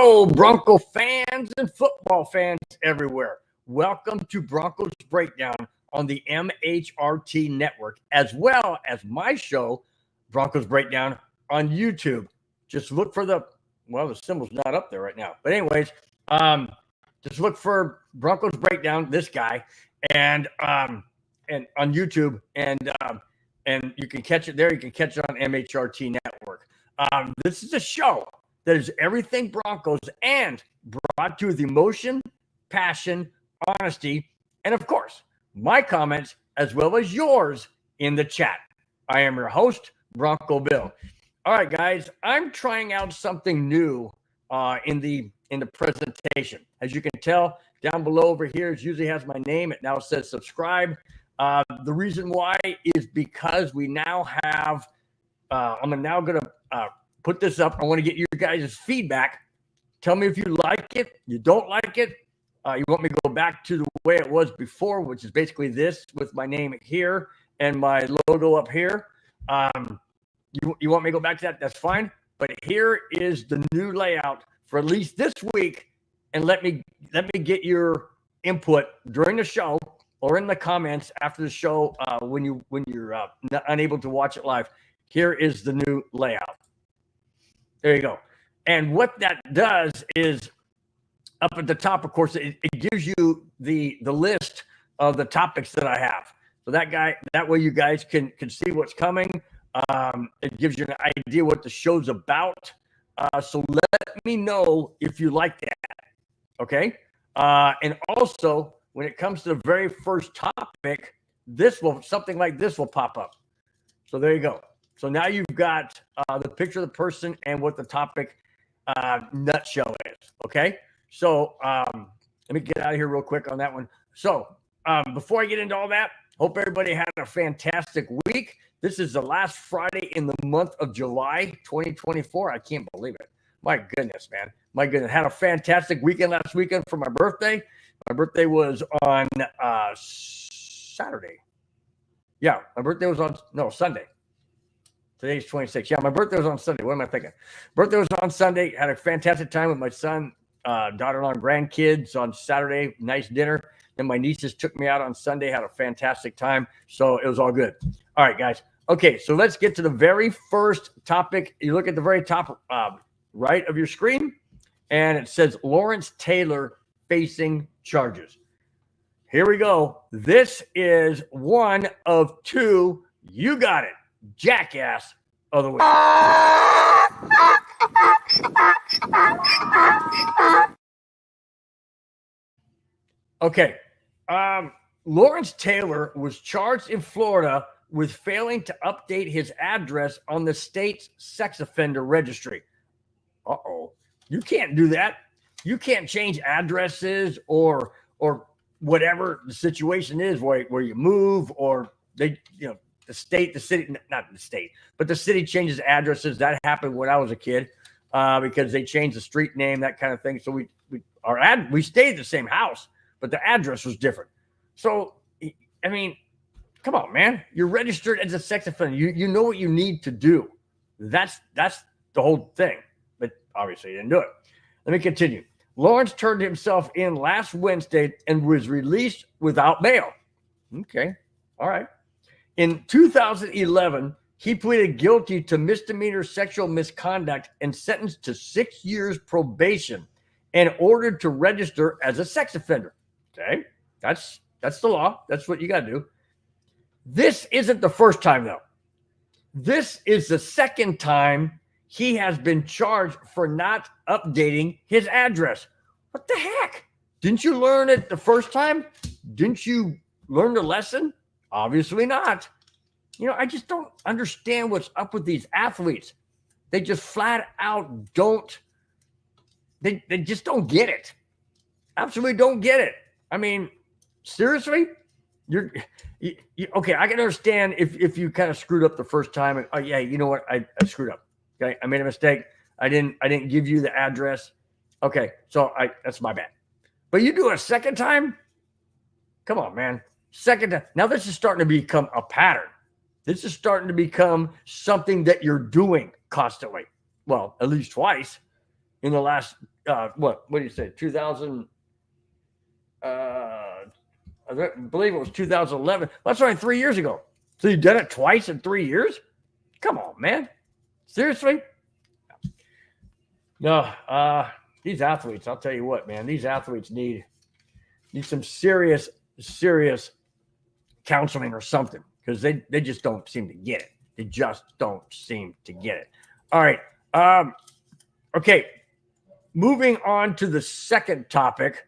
Hello, Bronco fans and football fans everywhere. Welcome to Broncos Breakdown on the MHRT network, as well as my show, Broncos Breakdown, on YouTube. Just look for the symbol's not up there right now. But anyways, just look for Broncos Breakdown, this guy, and on YouTube, and you can catch it there. You can catch it on MHRT network. This is a show that is everything Broncos and brought to you with emotion, passion, honesty, and of course, my comments as well as yours in the chat. I am your host, Bronco Bill. All right, guys, I'm trying out something new in the presentation. As you can tell, down below over here, it usually has my name. It now says subscribe. The reason why is because we now have, I'm now going to put this up. I want to get your guys' feedback. Tell me if you like it, you don't like it. You want me to go back to the way it was before, which is basically this with my name here and my logo up here. You want me to go back to that? That's fine. But here is the new layout for at least this week. And let me get your input during the show or in the comments after the show when you're unable to watch it live. Here is the new layout. There you go. And what that does is up at the top, of course, it gives you the list of the topics that I have. So that way you guys can see what's coming. It gives you an idea what the show's about. So let me know if you like that. Okay. And also when it comes to the very first topic, something like this will pop up. So there you go. So now you've got the picture of the person and what the topic nutshell is. Okay. So let me get out of here real quick on that one. So before I get into all that, hope everybody had a fantastic week. This is the last Friday in the month of July, 2024. I can't believe it. My goodness, man. My goodness. Had a fantastic weekend last weekend for my birthday. My birthday was on Saturday. Yeah, my birthday was on Sunday. Today's 26. Yeah, my birthday was on Sunday. What am I thinking? Birthday was on Sunday. Had a fantastic time with my son, daughter-in-law, and grandkids on Saturday. Nice dinner. Then my nieces took me out on Sunday. Had a fantastic time. So it was all good. All right, guys. Okay, so let's get to the very first topic. You look at the very top right of your screen, and it says Lawrence Taylor facing charges. Here we go. This is one of two. You got it. Jackass of the week. Okay. Lawrence Taylor was charged in Florida with failing to update his address on the state's sex offender registry. Uh-oh. You can't do that. You can't change addresses or whatever the situation is where you move or the city, not the state, but the city changes addresses. That happened when I was a kid because they changed the street name, that kind of thing. So we stayed at the same house, but the address was different. So, I mean, come on, man. You're registered as a sex offender. You know what you need to do. That's the whole thing. But obviously you didn't do it. Let me continue. Lawrence turned himself in last Wednesday and was released without bail. Okay. All right. In 2011, he pleaded guilty to misdemeanor sexual misconduct and sentenced to 6 years probation and ordered to register as a sex offender. Okay. That's the law. That's what you got to do. This isn't the first time, though. This is the second time he has been charged for not updating his address. What the heck? Didn't you learn it the first time? Didn't you learn the lesson? Obviously not. I just don't understand what's up with these athletes. They just flat out they just don't get it. Absolutely don't get it. I mean, seriously? Okay, I can understand if you kind of screwed up the first time and, oh yeah, you know what? I screwed up. Okay, I made a mistake. I didn't give you the address. Okay, so that's my bad. But you do it a second time? Come on, man. Second time. Now this is starting to become a pattern. This is starting to become something that you're doing constantly. Well, at least twice. in the last, what do you say, 2000, I believe it was 2011. That's only 3 years ago. So you done it twice in 3 years? Come on, man. Seriously? No, these athletes, I'll tell you what, man, these athletes need some serious counseling or something, because they just don't seem to get it. They just don't seem to get it. All right. Okay. Moving on to the second topic.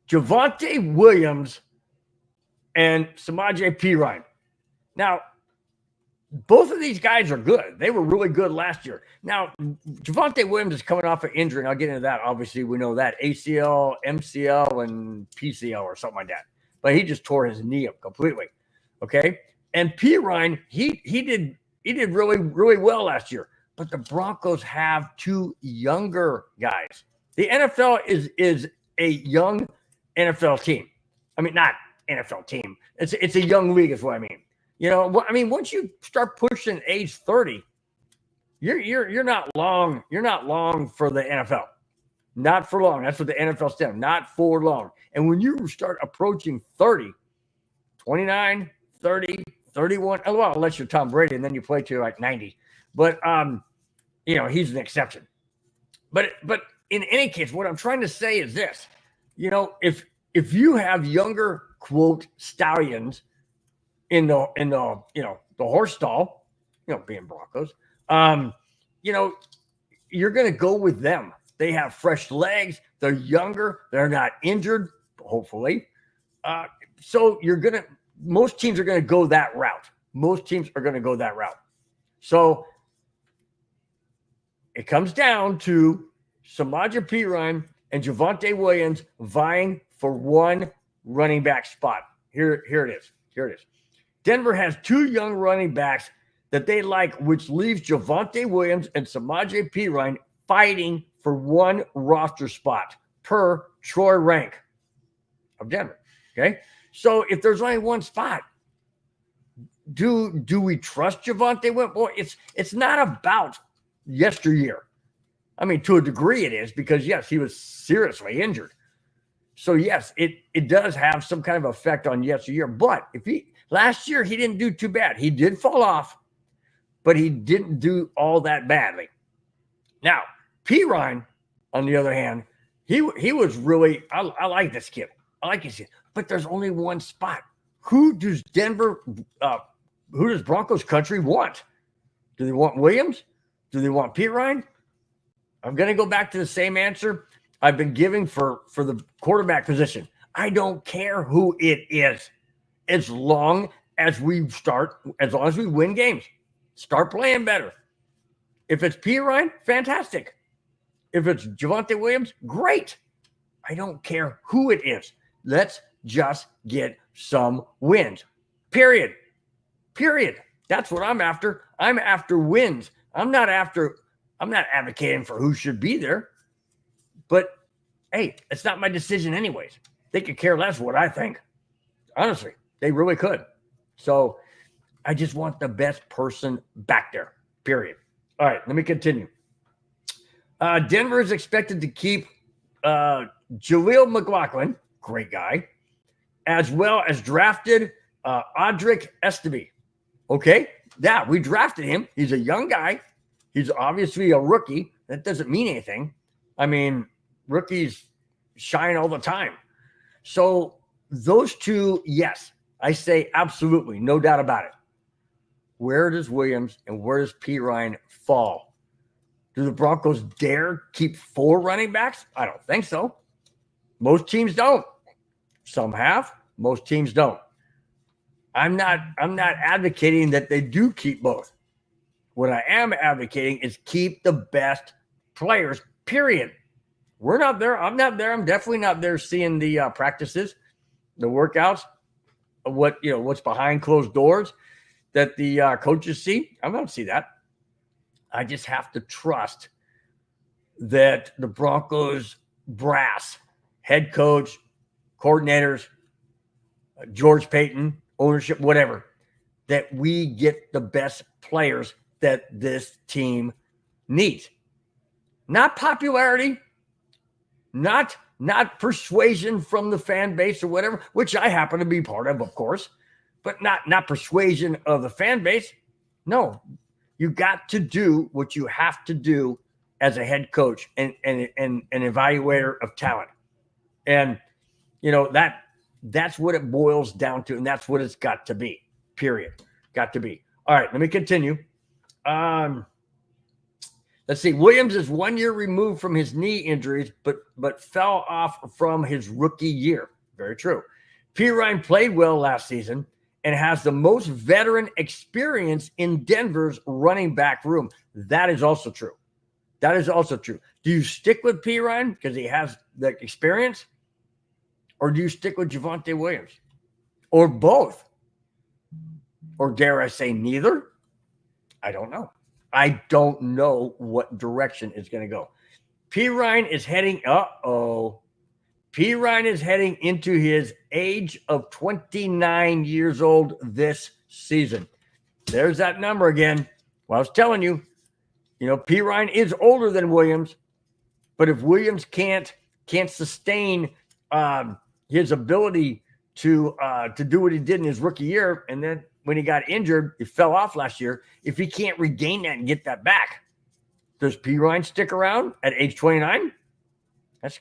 Javonte Williams and Samaje Perine. Now, both of these guys are good. They were really good last year. Now, Javonte Williams is coming off an injury, and I'll get into that. Obviously, we know that. ACL, MCL, and PCL or something like that. But he just tore his knee up completely. Okay? And Perine, he did really, really well last year. But the Broncos have two younger guys. The NFL is a young NFL team. I mean, not NFL team. It's a young league is what I mean. You know, I mean, once you start pushing age 30, you're not long. You're not long for the NFL. Not for long. That's what the NFL stands. Not for long. And when you start approaching 30, 29, 30, 31, well, unless you're Tom Brady and then you play to like 90. But you know, he's an exception. But in any case, what I'm trying to say is this. You know, if you have younger, quote, stallions in the you know, the horse stall, you know, being Broncos, you know, you're going to go with them. They have fresh legs. They're younger. They're not injured, hopefully. So most teams are going to go that route. Most teams are going to go that route. So it comes down to Samaje Perine and Javonte Williams vying for one running back spot. Here it is. Denver has two young running backs that they like, which leaves Javonte Williams and Samaje Perine fighting for one roster spot per Troy rank of Denver. Okay? So if there's only one spot, do we trust Javonte Williams? Well, it's not about yesteryear. I mean, to a degree it is, because yes, he was seriously injured. So yes, it does have some kind of effect on yesteryear. But last year he didn't do too bad. He did fall off, but he didn't do all that badly. Now, Perine, on the other hand, he was really, I like this kid. I like his kid. But there's only one spot. Who does Broncos country want? Do they want Williams? Do they want Perine? I'm going to go back to the same answer I've been giving for the quarterback position. I don't care who it is, as long as we win games. Start playing better. If it's Perine, fantastic. If it's Javonte Williams, great. I don't care who it is. Let's just get some wins. Period. That's what I'm after. I'm after wins. I'm not advocating for who should be there. But, hey, it's not my decision anyways. They could care less what I think. Honestly, they really could. So I just want the best person back there, period. All right, let me continue. Denver is expected to keep Jaleel McLaughlin, great guy, as well as drafted Audric Esteby. Okay, yeah, we drafted him. He's a young guy. He's obviously a rookie. That doesn't mean anything. I mean, rookies shine all the time. So those two, yes, I say absolutely, no doubt about it. Where does Williams and where does Perine fall? Do the Broncos dare keep 4 running backs? I don't think so. Most teams don't. Some have. Most teams don't. I'm not advocating that they do keep both. What I am advocating is keep the best players, period. We're not there. I'm not there. I'm definitely not there seeing the practices, the workouts, what's behind closed doors that the coaches see. I don't see that. I just have to trust that the Broncos brass, head coach, coordinators, George Payton, ownership, whatever, that we get the best players that this team needs. Not popularity, not persuasion from the fan base or whatever, which I happen to be part of course, but not persuasion of the fan base. No, you got to do what you have to do as a head coach and an evaluator of talent. And, that's what it boils down to. And that's what it's got to be, period. Got to be. All right, let me continue. Let's see. Williams is 1 year removed from his knee injuries, but fell off from his rookie year. Very true. Perine played well last season and has the most veteran experience in Denver's running back room. That is also true. That is also true. Do you stick with Perine because he has the experience? Or do you stick with Javonte Williams? Or both? Or dare I say neither? I don't know. I don't know what direction it's going to go. Perine is heading into his age of 29 years old this season. There's that number again. Well, I was telling you, Perine is older than Williams, but if Williams can't sustain his ability to do what he did in his rookie year, and then when he got injured, he fell off last year. If he can't regain that and get that back, does Perine stick around at age 29? That's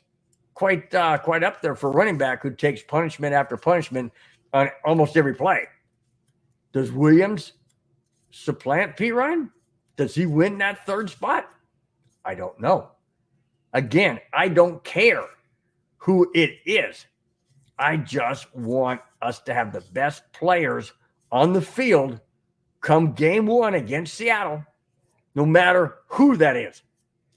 quite up there for a running back who takes punishment after punishment on almost every play. Does Williams supplant Perine? Does he win that third spot? I don't know. Again, I don't care who it is. I just want us to have the best players on the field come game one against Seattle, no matter who that is.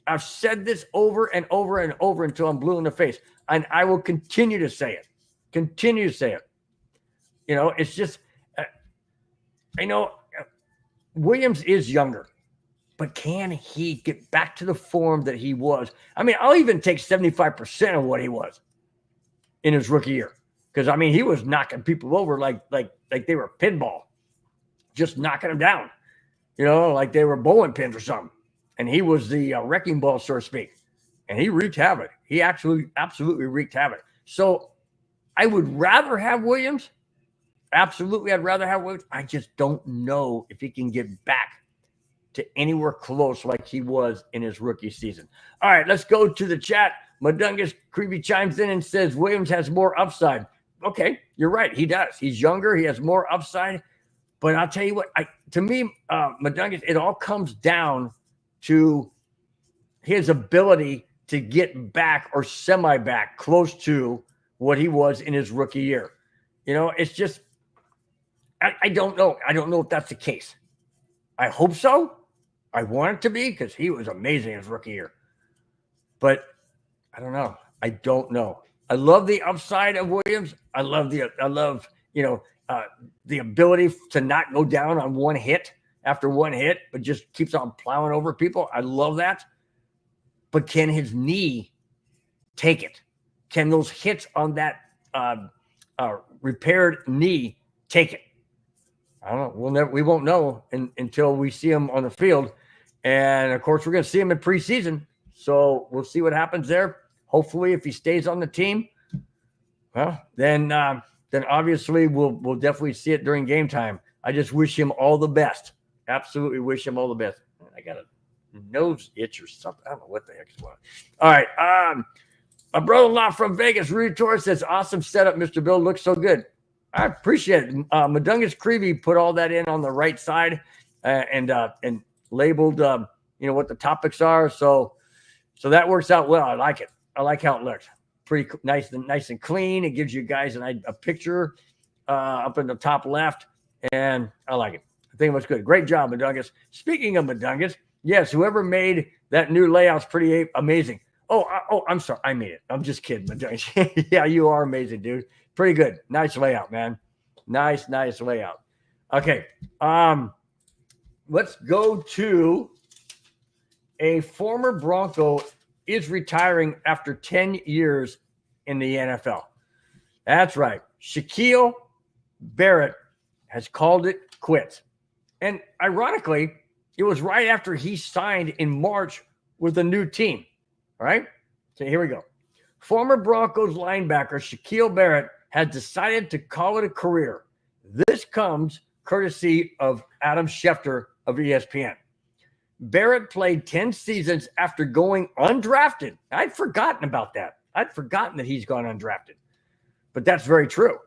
I've said this over and over and over until I'm blue in the face, and I will continue to say it. Continue to say it. It's just, I know Williams is younger, but can he get back to the form that he was? I mean, I'll even take 75% of what he was in his rookie year. Because, he was knocking people over like they were pinball, just knocking them down, like they were bowling pins or something. And he was the wrecking ball, so to speak. And he wreaked havoc. He absolutely wreaked havoc. So I would rather have Williams. Absolutely, I'd rather have Williams. I just don't know if he can get back to anywhere close like he was in his rookie season. All right, let's go to the chat. Madungus Creevy chimes in and says Williams has more upside. Okay, you're right. He does. He's younger. He has more upside. But I'll tell you what, to me, Madungus, it all comes down to his ability to get back or semi-back close to what he was in his rookie year. It's just, I don't know. I don't know if that's the case. I hope so. I want it to be because he was amazing in his rookie year. But I don't know. I don't know. I love the upside of Williams. I love the ability to not go down on one hit after one hit, but just keeps on plowing over people. I love that. But can his knee take it? Can those hits on that repaired knee take it? I don't know. We won't know until we see him on the field. And of course, we're going to see him in preseason. So we'll see what happens there. Hopefully, if he stays on the team, well, then obviously we'll definitely see it during game time. I just wish him all the best. Absolutely wish him all the best. I got a nose itch or something. I don't know what the heck is going on. All right. My brother-in-law from Vegas, Rudy Torres, says, awesome setup, Mr. Bill. Looks so good. I appreciate it. Madungus Creevy put all that in on the right side and labeled, what the topics are. So that works out well. I like it. I like how it looks. Pretty nice and clean. It gives you guys a picture up in the top left, and I like it. I think it was good. Great job, Madungus. Speaking of Madungus, yes, whoever made that new layout's pretty amazing. Oh, I'm sorry. I made it. I'm just kidding, Madungus. Yeah, you are amazing, dude. Pretty good. Nice layout, man. Nice layout. Okay. Let's go to a former Bronco is retiring after 10 years in the NFL. That's right. Shaquil Barrett has called it quits. And ironically, it was right after he signed in March with a new team. All right? So here we go. Former Broncos linebacker Shaquil Barrett has decided to call it a career. This comes courtesy of Adam Schefter of ESPN. Barrett played 10 seasons after going undrafted. I'd forgotten about that. I'd forgotten that he's gone undrafted. But that's very true.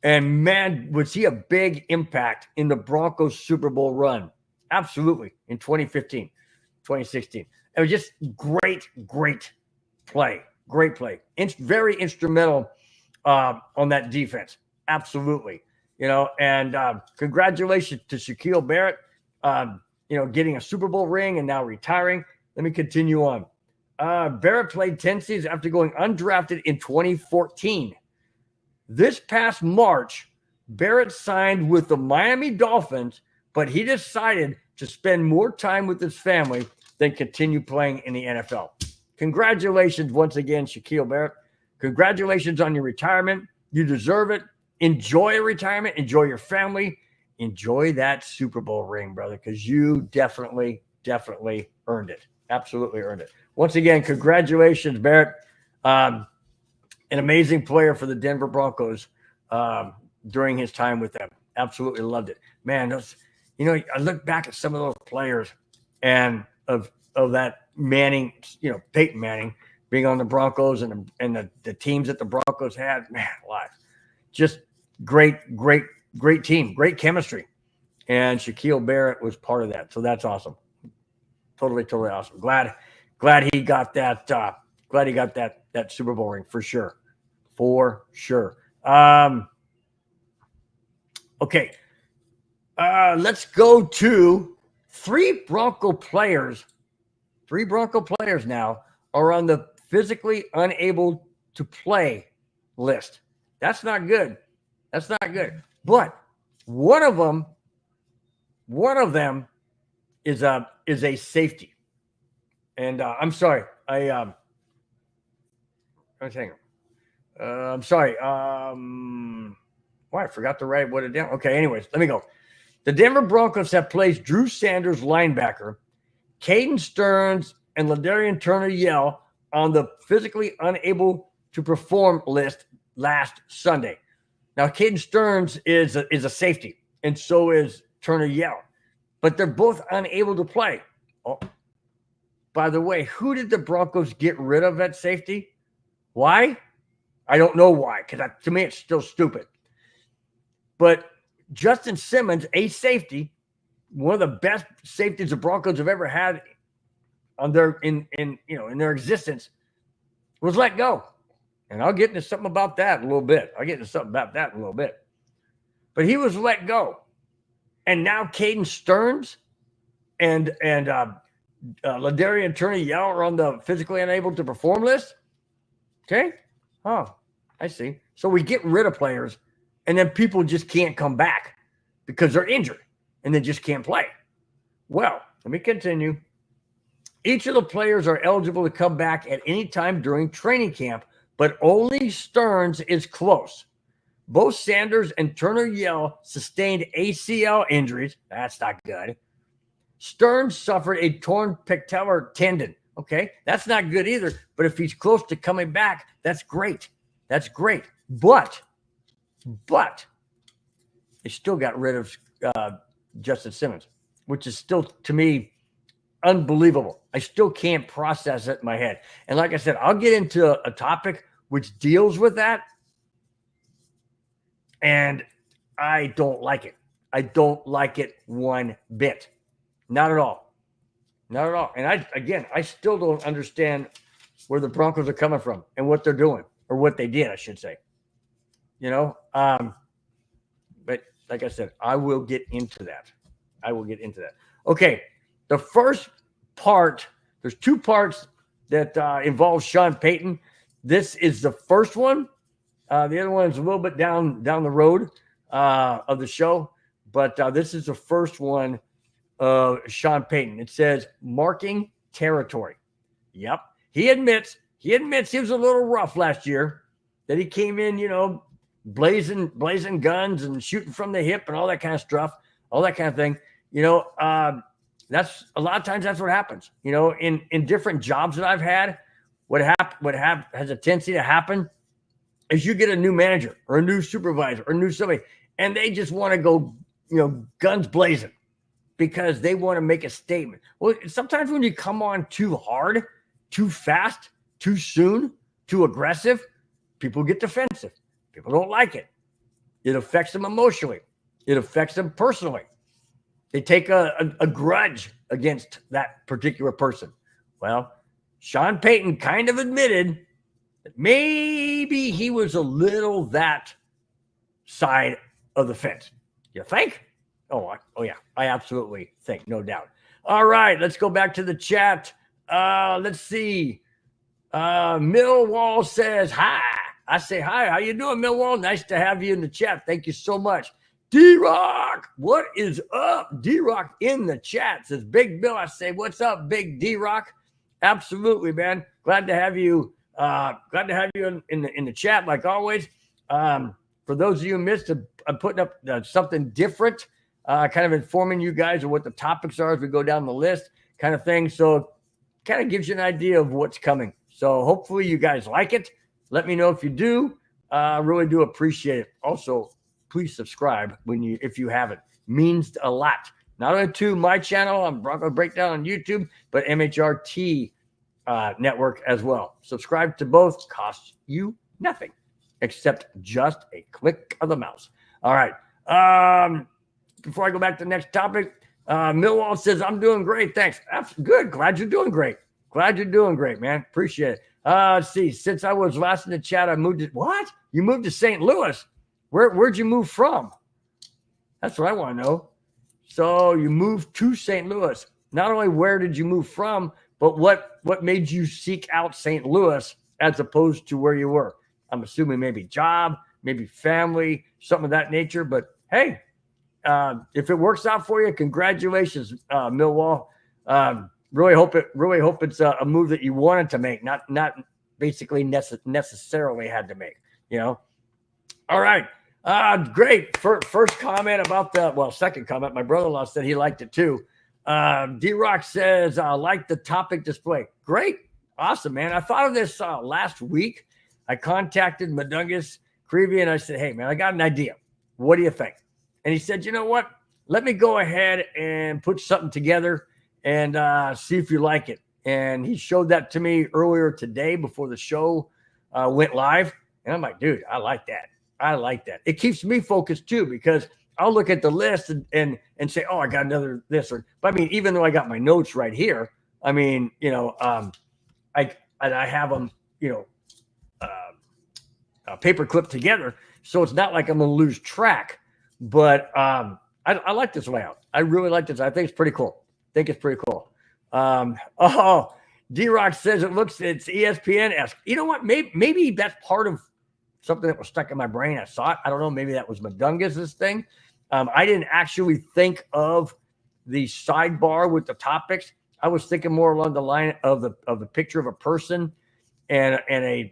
And man, was he a big impact in the Broncos Super Bowl run. Absolutely. In 2015, 2016. It was just great play. Great play. Very instrumental on that defense. Absolutely. And congratulations to Shaquil Barrett, getting a Super Bowl ring and now retiring. Let me continue on. Barrett played 10 seasons after going undrafted in 2014. This past March, Barrett signed with the Miami Dolphins, but he decided to spend more time with his family than continue playing in the NFL. Congratulations once again, Shaquil Barrett. Congratulations on your retirement. You deserve it. Enjoy your retirement. Enjoy your family. Enjoy that Super Bowl ring, brother, because you definitely earned it. Absolutely earned it. Once again, congratulations, Barrett. An amazing player for the Denver Broncos during his time with them. Absolutely loved it. Man, I look back at some of those players and of that Manning, Peyton Manning being on the Broncos and the teams that the Broncos had. Man, alive. Just great team, great chemistry. And Shaquil Barrett was part of that. So that's awesome. Totally awesome. Glad he got that. Glad he got that Super Bowl ring for sure. For sure. Okay. Let's go to three Bronco players now are on the physically unable to play list. That's not good. But one of them is a safety. And I'm sorry. I'm sorry. I forgot to write what it down. Okay, anyways, let me go. The Denver Broncos have placed Drew Sanders, linebacker, Caden Stearns, and Ladarian Turner-Yell on the physically unable to perform list last Sunday. Now, Caden Stearns is a safety, and so is Turner-Yell. But they're both unable to play. Oh, by the way, who did the Broncos get rid of at safety? Why? I don't know why, because to me it's still stupid. But Justin Simmons, a safety, one of the best safeties the Broncos have ever had on in their existence, was let go. And I'll get into something about that in a little bit. But he was let go. And now Caden Stearns and Ladarian Turner-Yell are on the physically unable to perform list. Okay. Oh, I see. So we get rid of players, and then people just can't come back because they're injured and they just can't play. Well, let me continue. Each of the players are eligible to come back at any time during training camp, but only Stearns is close. Both Sanders and Turner-Yell sustained ACL injuries. That's not good. Stearns suffered a torn patellar tendon. Okay, that's not good either. But if he's close to coming back, that's great. But they still got rid of Justin Simmons, which is still, to me, unbelievable. I still can't process it in my head. And like I said, I'll get into a topic which deals with that. And I don't like it. I don't like it one bit. Not at all. And I still don't understand where the Broncos are coming from and what they're doing, or what they did, I should say. But like I said, I will get into that. Okay. The first part, there's two parts that involve Sean Payton. This is the first one. The other one is a little bit down the road of the show, but this is the first one of Sean Payton. It says marking territory. Yep. He admits he was a little rough last year, that he came in, blazing guns and shooting from the hip and all that kind of stuff, all that kind of thing. that's a lot of times that's what happens. You know, in different jobs that I've had, what has a tendency to happen is you get a new manager or a new supervisor or a new somebody, and they just want to go, you know, guns blazing because they want to make a statement. Well, sometimes when you come on too hard, too fast, too soon, too aggressive, people get defensive. People don't like it. It affects them emotionally. It affects them personally. They take a grudge against that particular person. Well, Sean Payton kind of admitted that maybe he was a little that side of the fence. You think? Oh yeah, I absolutely think, no doubt. All right, let's go back to the chat. Let's see. Millwall says hi. I say hi. How you doing, Millwall? Nice to have you in the chat. Thank you so much. D-Rock, what is up? D-Rock in the chat says, Big Bill. I say, what's up, Big D-Rock? Absolutely, man. Glad to have you. Glad to have you in the chat, like always. For those of you who missed, I'm putting up something different, kind of informing you guys of what the topics are as we go down the list, kind of thing. So, kind of gives you an idea of what's coming. So, hopefully, you guys like it. Let me know if you do. I really do appreciate it. Also, please subscribe if you haven't. Means a lot. Not only to my channel on Broncos Breakdown on YouTube, but MHRT network as well. Subscribe to both. Costs you nothing except just a click of the mouse. All right. Before I go back to the next topic, Millwall says, I'm doing great. Thanks. That's good. Glad you're doing great. Glad you're doing great, man. Appreciate it. Let's see. Since I was last in the chat, I moved to what? You moved to St. Louis. Where'd you move from? That's what I want to know. So you moved to St. Louis. Not only where did you move from, but what made you seek out St. Louis as opposed to where you were? I'm assuming maybe job, maybe family, something of that nature. But hey, if it works out for you, congratulations, Millwall. Really hope it's a move that you wanted to make, not basically necessarily had to make. You know. All right. Great. First comment about second comment. My brother-in-law said he liked it too. D-Rock says, I like the topic display. Great. Awesome, man. I thought of this last week. I contacted Madungus Creevy and I said, hey, man, I got an idea. What do you think? And he said, you know what? Let me go ahead and put something together and see if you like it. And he showed that to me earlier today before the show went live. And I'm like, dude, I like that. I like that. It keeps me focused too, because I'll look at the list and say, oh, I got another this or, but I mean, even though I got my notes right here, I mean, you know, I have them, you know, paper clipped together. So it's not like I'm going to lose track, but I like this layout. I really like this. I think it's pretty cool. D-Rock says it's ESPN-esque. You know what? Maybe that's part of something that was stuck in my brain. I saw it. I don't know. Maybe that was Madungus's thing. I didn't actually think of the sidebar with the topics. I was thinking more along the line of the picture of a person and an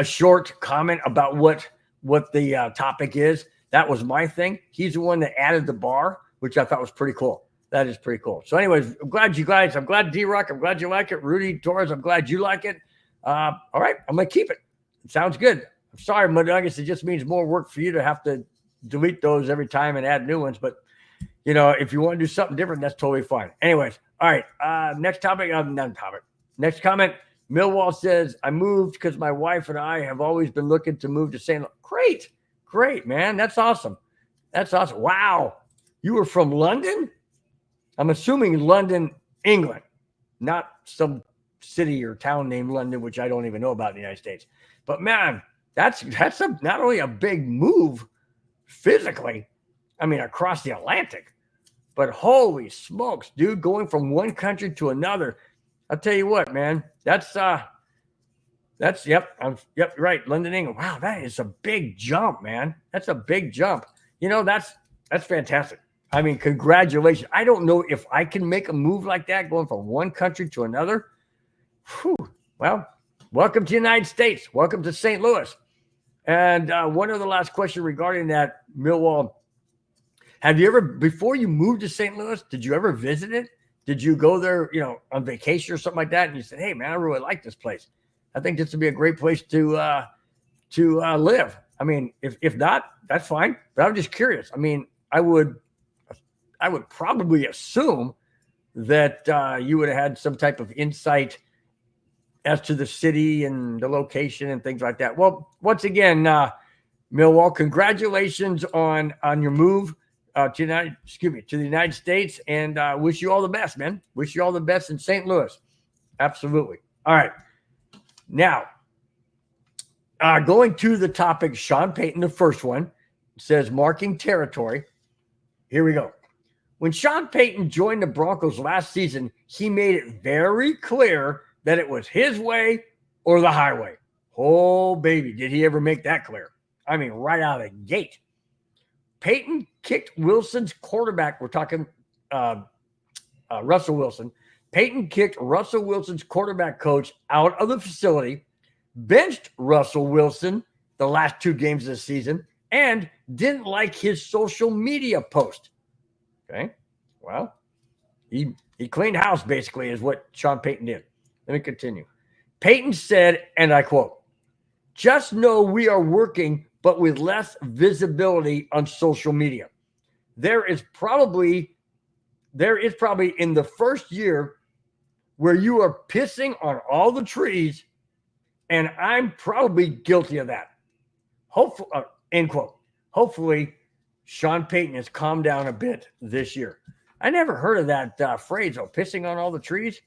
short comment about what the topic is. That was my thing. He's the one that added the bar, which I thought was pretty cool. That is pretty cool. So anyways, I'm glad D-Rock, I'm glad you like it. Rudy Torres, I'm glad you like it. All right, I'm going to keep it. It sounds good. I'm sorry, Madungus, it just means more work for you to have to delete those every time and add new ones. But, you know, if you want to do something different, that's totally fine. Anyways, all right, next topic. Next comment, Millwall says, I moved because my wife and I have always been looking to move to St. Louis. Great, man. That's awesome. Wow. You were from London? I'm assuming London, England, not some city or town named London, which I don't even know about in the United States. But man, that's not only a big move physically, I mean, across the Atlantic, but holy smokes, dude, going from one country to another. I'll tell you what, man, that's right, London, England. Wow, that is a big jump, man. That's a big jump. You know, that's fantastic. I mean, congratulations. I don't know if I can make a move like that going from one country to another. Whew. Well, welcome to the United States. Welcome to St. Louis. And one other last question regarding that, Millwall. Have you ever, before you moved to St. Louis, did you ever visit it? Did you go there, on vacation or something like that? And you said, hey, man, I really like this place. I think this would be a great place to live. I mean, if not, that's fine. But I'm just curious. I mean, I would probably assume that you would have had some type of insight as to the city and the location and things like that. Well, once again, Millwall, congratulations on your move to the United States, and wish you all the best, man. Wish you all the best in St. Louis. Absolutely. All right. Now, going to the topic, Sean Payton, the first one, says marking territory. Here we go. When Sean Payton joined the Broncos last season, he made it very clear that it was his way or the highway. Oh, baby, did he ever make that clear? I mean, right out of the gate. Payton kicked Wilson's quarterback. We're talking Russell Wilson. Payton kicked Russell Wilson's quarterback coach out of the facility, benched Russell Wilson the last 2 games of the season, and didn't like his social media post. Okay, well, he cleaned house, basically, is what Sean Payton did. Let me continue. Payton said, and I quote, "Just know we are working, but with less visibility on social media. There is probably in the first year where you are pissing on all the trees, and I'm probably guilty of that." Hopefully, end quote. Hopefully, Sean Payton has calmed down a bit this year. I never heard of that phrase, pissing on all the trees.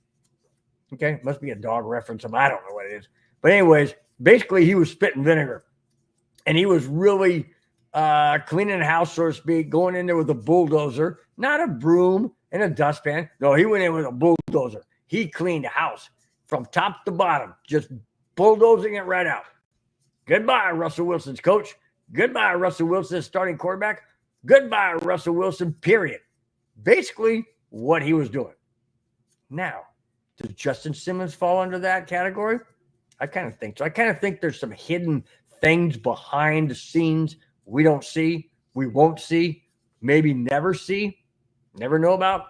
Okay, must be a dog reference. I don't know what it is. But anyways, basically he was spitting vinegar. And he was really cleaning the house, so to speak, going in there with a bulldozer, not a broom and a dustpan. No, he went in with a bulldozer. He cleaned the house from top to bottom, just bulldozing it right out. Goodbye, Russell Wilson's coach. Goodbye, Russell Wilson's starting quarterback. Goodbye, Russell Wilson, period. Basically what he was doing. Now, does Justin Simmons fall under that category? I kind of think so. I kind of think there's some hidden things behind the scenes we don't see, we won't see, maybe never see, never know about,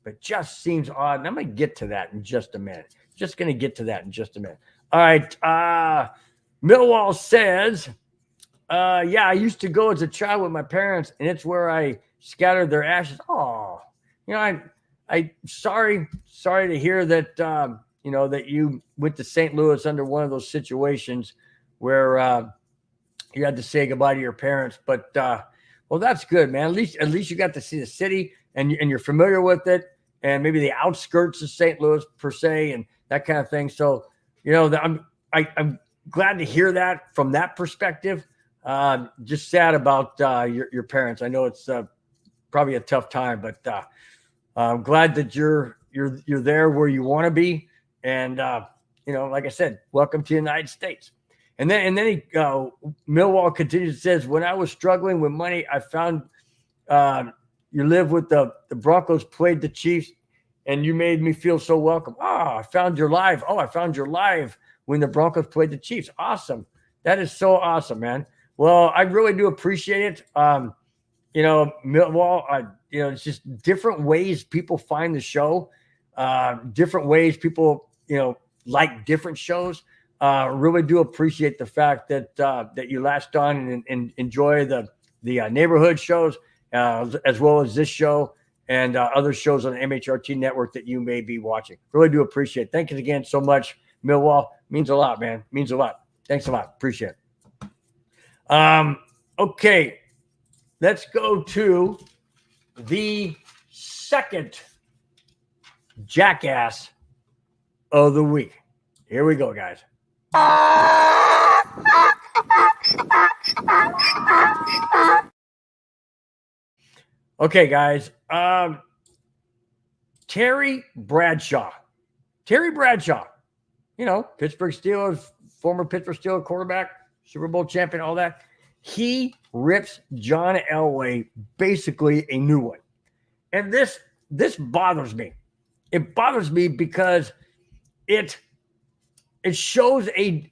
but just seems odd. And I'm going to get to that in just a minute. All right. Millwall says, yeah, I used to go as a child with my parents, and it's where I scattered their ashes. Oh, I sorry to hear that, that you went to St. Louis under one of those situations where you had to say goodbye to your parents. But, well, that's good, man. At least you got to see the city and you're familiar with it, and maybe the outskirts of St. Louis per se and that kind of thing. So, I'm glad to hear that from that perspective. Just sad about your parents. I know it's probably a tough time, but I'm glad that you're there where you want to be. And, like I said, welcome to the United States. And then he Millwall continues, says, when I was struggling with money, I found you live with the Broncos, played the Chiefs, and you made me feel so welcome. I found your live. I found your live when the Broncos played the Chiefs. Awesome. That is so awesome, man. Well, I really do appreciate it. Millwall, it's just different ways people find the show, different ways people, like different shows. Really do appreciate the fact that you latched on and enjoy the neighborhood shows, as well as this show and other shows on the MHRT network that you may be watching. Really do appreciate it. Thank you again so much, Millwall. Means a lot, man. Means a lot. Thanks a lot. Appreciate it. Okay. Let's go to the second jackass of the week. Here we go, guys. Okay, guys. Terry Bradshaw. Pittsburgh Steelers, former Pittsburgh Steelers quarterback, Super Bowl champion, all that. He rips John Elway basically a new one. And this bothers me. It bothers me because it shows an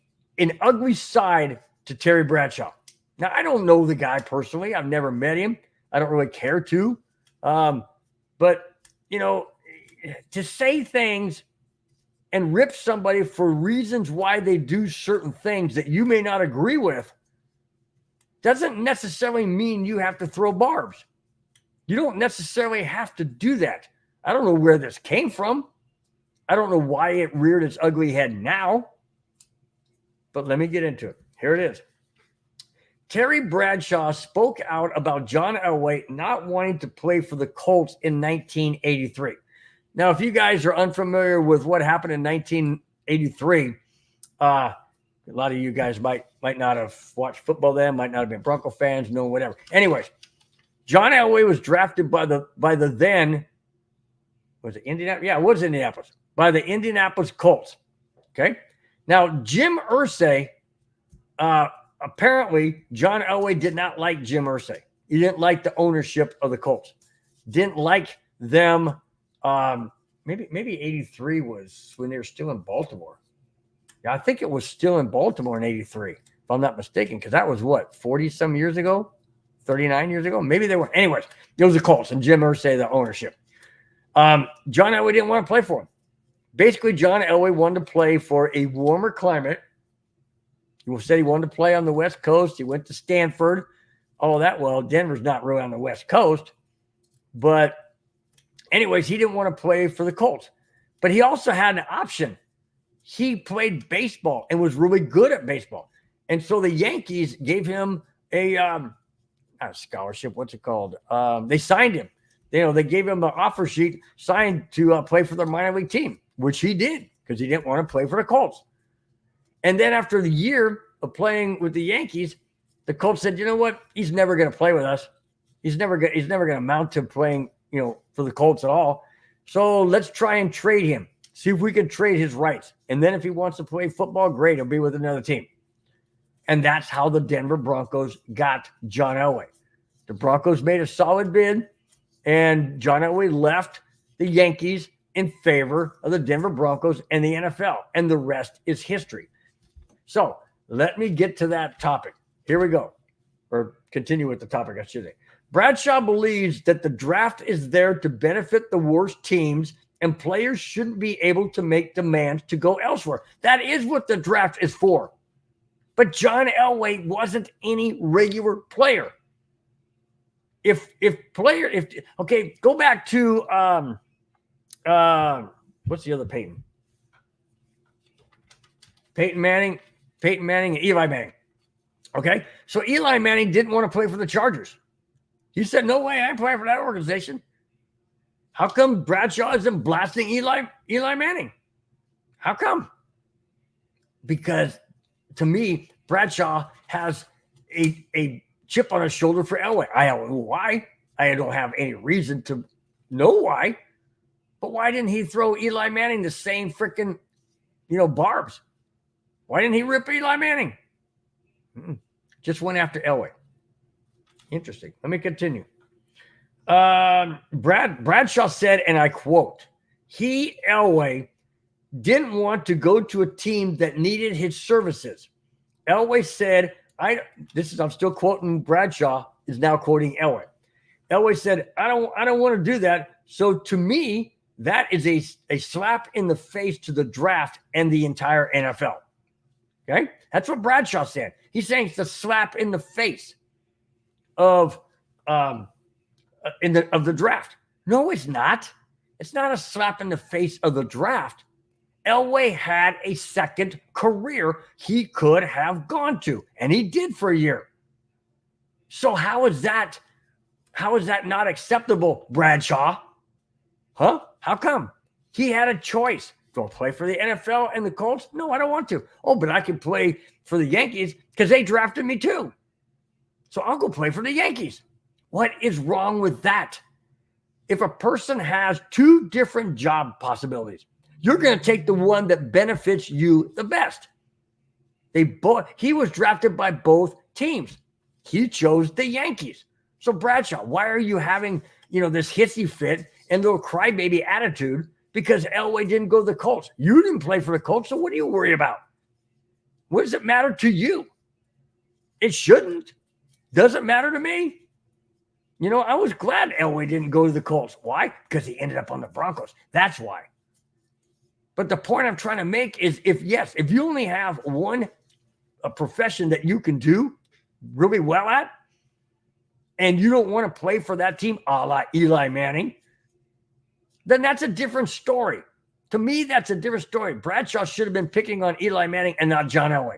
ugly side to Terry Bradshaw. Now, I don't know the guy personally. I've never met him. I don't really care to. But, you know, to say things and rip somebody for reasons why they do certain things that you may not agree with doesn't necessarily mean you have to throw barbs. You don't necessarily have to do that. I don't know where this came from. I don't know why it reared its ugly head now. But let me get into it. Here it is. Terry Bradshaw spoke out about John Elway not wanting to play for the Colts in 1983. Now, if you guys are unfamiliar with what happened in 1983, a lot of you guys might not have watched football then, might not have been Bronco fans, no, whatever. Anyways, John Elway was drafted by the then, was it Indianapolis? Yeah, it was Indianapolis, by the Indianapolis Colts. Okay. Now, Jim Irsay, apparently, John Elway did not like Jim Irsay. He didn't like the ownership of the Colts. Didn't like them. Maybe 83 was when they were still in Baltimore. Yeah, I think it was still in Baltimore in 83, if I'm not mistaken, because that was what, 40-some years ago? 39 years ago? Maybe they were. Anyways, it was the Colts and Jim Irsay, the ownership. John Elway didn't want to play for him. Basically, John Elway wanted to play for a warmer climate. He said he wanted to play on the West Coast. He went to Stanford, all of that. Well, Denver's not really on the West Coast. But anyways, he didn't want to play for the Colts. But he also had an option. He played baseball and was really good at baseball. And so the Yankees gave him a scholarship. What's it called? They signed him. You know, they gave him an offer sheet signed to play for their minor league team, which he did because he didn't want to play for the Colts. And then after the year of playing with the Yankees, the Colts said, you know what? He's never going to play with us. He's never going to amount to playing, you know, for the Colts at all. So let's try and trade him. See if we can trade his rights. And then if he wants to play football, great. He'll be with another team. And that's how the Denver Broncos got John Elway. The Broncos made a solid bid, and John Elway left the Yankees in favor of the Denver Broncos and the NFL. And the rest is history. So let me get to that topic. Here we go. Or continue with the topic, I should say. Bradshaw believes that the draft is there to benefit the worst teams and players shouldn't be able to make demands to go elsewhere. That is what the draft is for. But John Elway wasn't any regular player. Okay, go back to what's the other Payton? Peyton Manning and Eli Manning. Okay, so Eli Manning didn't want to play for the Chargers. He said, no way, I ain't playing for that organization. How come Bradshaw isn't blasting Eli Manning? How come? Because to me, Bradshaw has a chip on his shoulder for Elway. I don't know why. I don't have any reason to know why. But why didn't he throw Eli Manning the same freaking, barbs? Why didn't he rip Eli Manning? Just went after Elway. Interesting. Let me continue. Bradshaw said, and I quote, Elway didn't want to go to a team that needed his services. Elway said, I'm still quoting Bradshaw, is now quoting Elway. Elway said, I don't want to do that. So to me, that is a slap in the face to the draft and the entire NFL. Okay? That's what Bradshaw said. He's saying it's a slap in the face of the draft. No, it's not. It's not a slap in the face of the draft. Elway had a second career he could have gone to, and he did for a year. So how is that not acceptable, Bradshaw? Huh? How come? He had a choice. Go play for the NFL and the Colts? No, I don't want to. Oh, but I can play for the Yankees because they drafted me too. So I'll go play for the Yankees. What is wrong with that? If a person has two different job possibilities, you're going to take the one that benefits you the best. He was drafted by both teams. He chose the Yankees. So Bradshaw, why are you having, this hissy fit and little crybaby attitude because Elway didn't go to the Colts? You didn't play for the Colts, so what do you worry about? What does it matter to you? It shouldn't. Doesn't matter to me. You know, I was glad Elway didn't go to the Colts. Why? Because he ended up on the Broncos. That's why. But the point I'm trying to make is if you only have a profession that you can do really well at, and you don't want to play for that team a la Eli Manning, then that's a different story. To me, that's a different story. Bradshaw should have been picking on Eli Manning and not John Elway.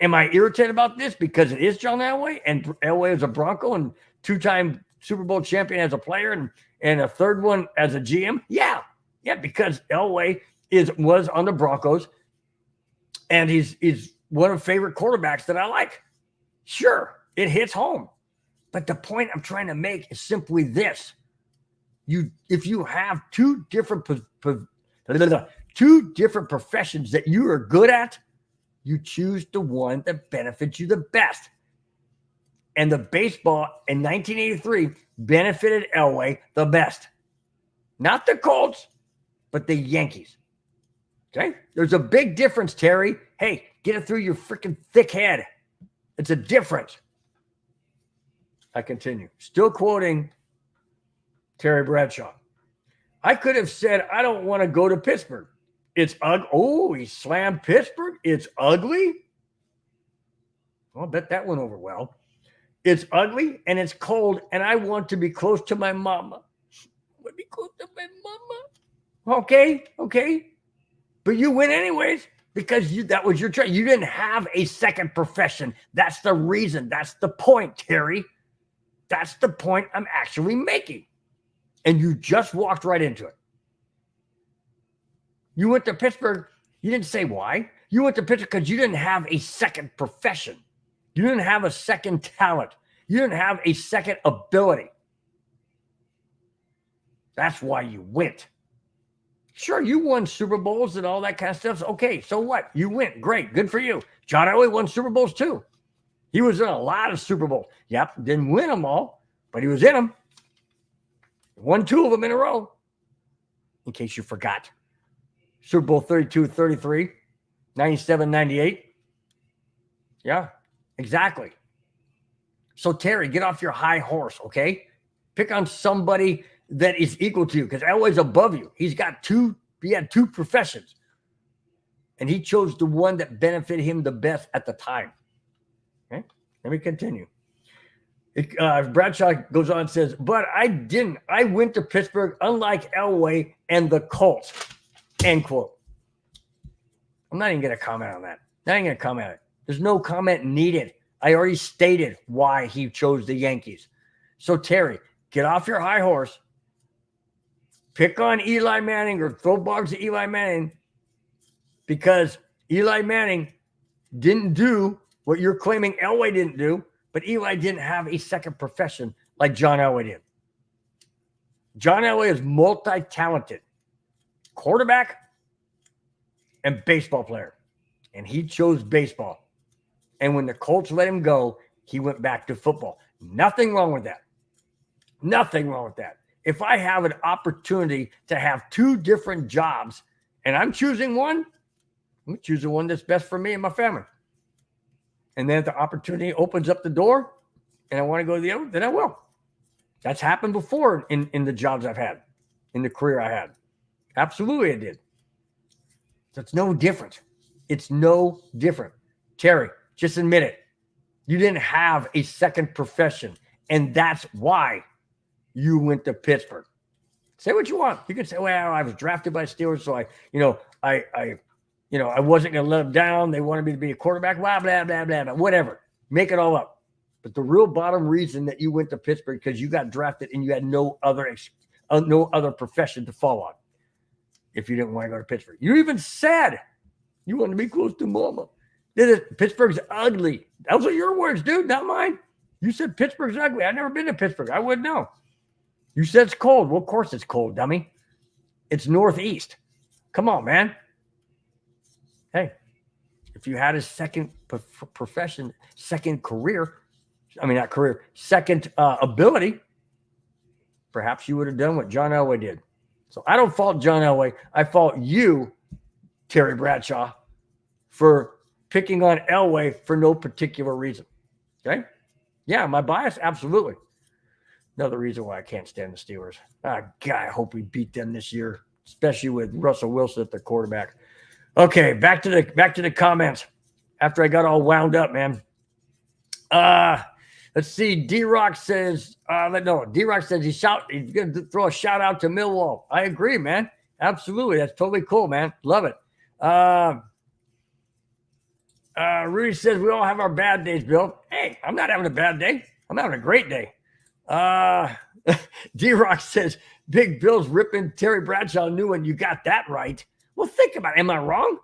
Am I irritated about this because it is John Elway, and Elway is a Bronco and two-time Super Bowl champion as a player and a third one as a GM? Yeah, because Elway was on the Broncos, and he's one of the favorite quarterbacks that I like. Sure, it hits home. But the point I'm trying to make is simply this. If you have two different professions that you are good at, you choose the one that benefits you the best. And the baseball in 1983 benefited Elway the best. Not the Colts, but the Yankees. Okay? There's a big difference, Terry. Hey, get it through your freaking thick head. It's a difference. I continue. Still quoting Terry Bradshaw. I could have said, I don't want to go to Pittsburgh. It's ugly. Oh, he slammed Pittsburgh. It's ugly. Well, I bet that went over well. It's ugly and it's cold, and I want to be close to my mama. I want to be close to my mama. Okay. But you win anyways because that was your choice. You didn't have a second profession. That's the reason. That's the point, Terry. That's the point I'm actually making. And you just walked right into it. You went to Pittsburgh. You didn't say why. You went to Pittsburgh because you didn't have a second profession. You didn't have a second talent. You didn't have a second ability. That's why you went. Sure, you won Super Bowls and all that kind of stuff. Okay, so what? You went. Great. Good for you. John Elway won Super Bowls too. He was in a lot of Super Bowls. Yep, didn't win them all, but he was in them. Won 2 of them in a row, in case you forgot. Super Bowl 32, 33, 97, 98. Yeah, exactly. So, Terry, get off your high horse, okay? Pick on somebody that is equal to you because Elway's above you. He had 2 professions, and he chose the one that benefited him the best at the time. Okay, let me continue. Bradshaw goes on and says, but I didn't. I went to Pittsburgh, unlike Elway and the Colts, end quote. I'm not even going to comment on that. Not even going to comment on it. There's no comment needed. I already stated why he chose the Yankees. So, Terry, get off your high horse. Pick on Eli Manning or throw bugs at Eli Manning because Eli Manning didn't do what you're claiming Elway didn't do. But Eli didn't have a second profession like John Elway did. John Elway is multi-talented. Quarterback and baseball player. And he chose baseball. And when the Colts let him go, he went back to football. Nothing wrong with that. Nothing wrong with that. If I have an opportunity to have 2 different jobs and I'm choosing one, I'm choosing one that's best for me and my family. And then if the opportunity opens up the door and I want to go to the other, then I will. That's happened before in the jobs I've had, in the career I had. Absolutely it did. So it's no different. It's no different. Terry, just admit it. You didn't have a second profession, and that's why you went to Pittsburgh. Say what you want. You can say, well, I was drafted by Steelers, so I wasn't going to let them down. They wanted me to be a quarterback, blah, blah, blah, blah, blah, whatever. Make it all up. But the real bottom reason that you went to Pittsburgh because you got drafted and you had no other profession to fall on if you didn't want to go to Pittsburgh. You even said you wanted to be close to mama. Pittsburgh's ugly. Those are your words, dude, not mine. You said Pittsburgh's ugly. I've never been to Pittsburgh. I wouldn't know. You said it's cold. Well, of course it's cold, dummy. It's northeast. Come on, man. Hey, if you had a second profession, second career, second ability, perhaps you would have done what John Elway did. So I don't fault John Elway. I fault you, Terry Bradshaw, for picking on Elway for no particular reason. Okay? Yeah, my bias, absolutely. Another reason why I can't stand the Steelers. God, I hope we beat them this year, especially with Russell Wilson at the quarterback. Okay, back to the comments. After I got all wound up, man. Let's see. D-Rock says, D-Rock says he's going to throw a shout out to Millwall. I agree, man. Absolutely. That's totally cool, man. Love it. Rudy says we all have our bad days, Bill. Hey, I'm not having a bad day. I'm having a great day. D-Rock says, Big Bill's ripping Terry Bradshaw a new one. You got that right. Well, think about it. Am I wrong?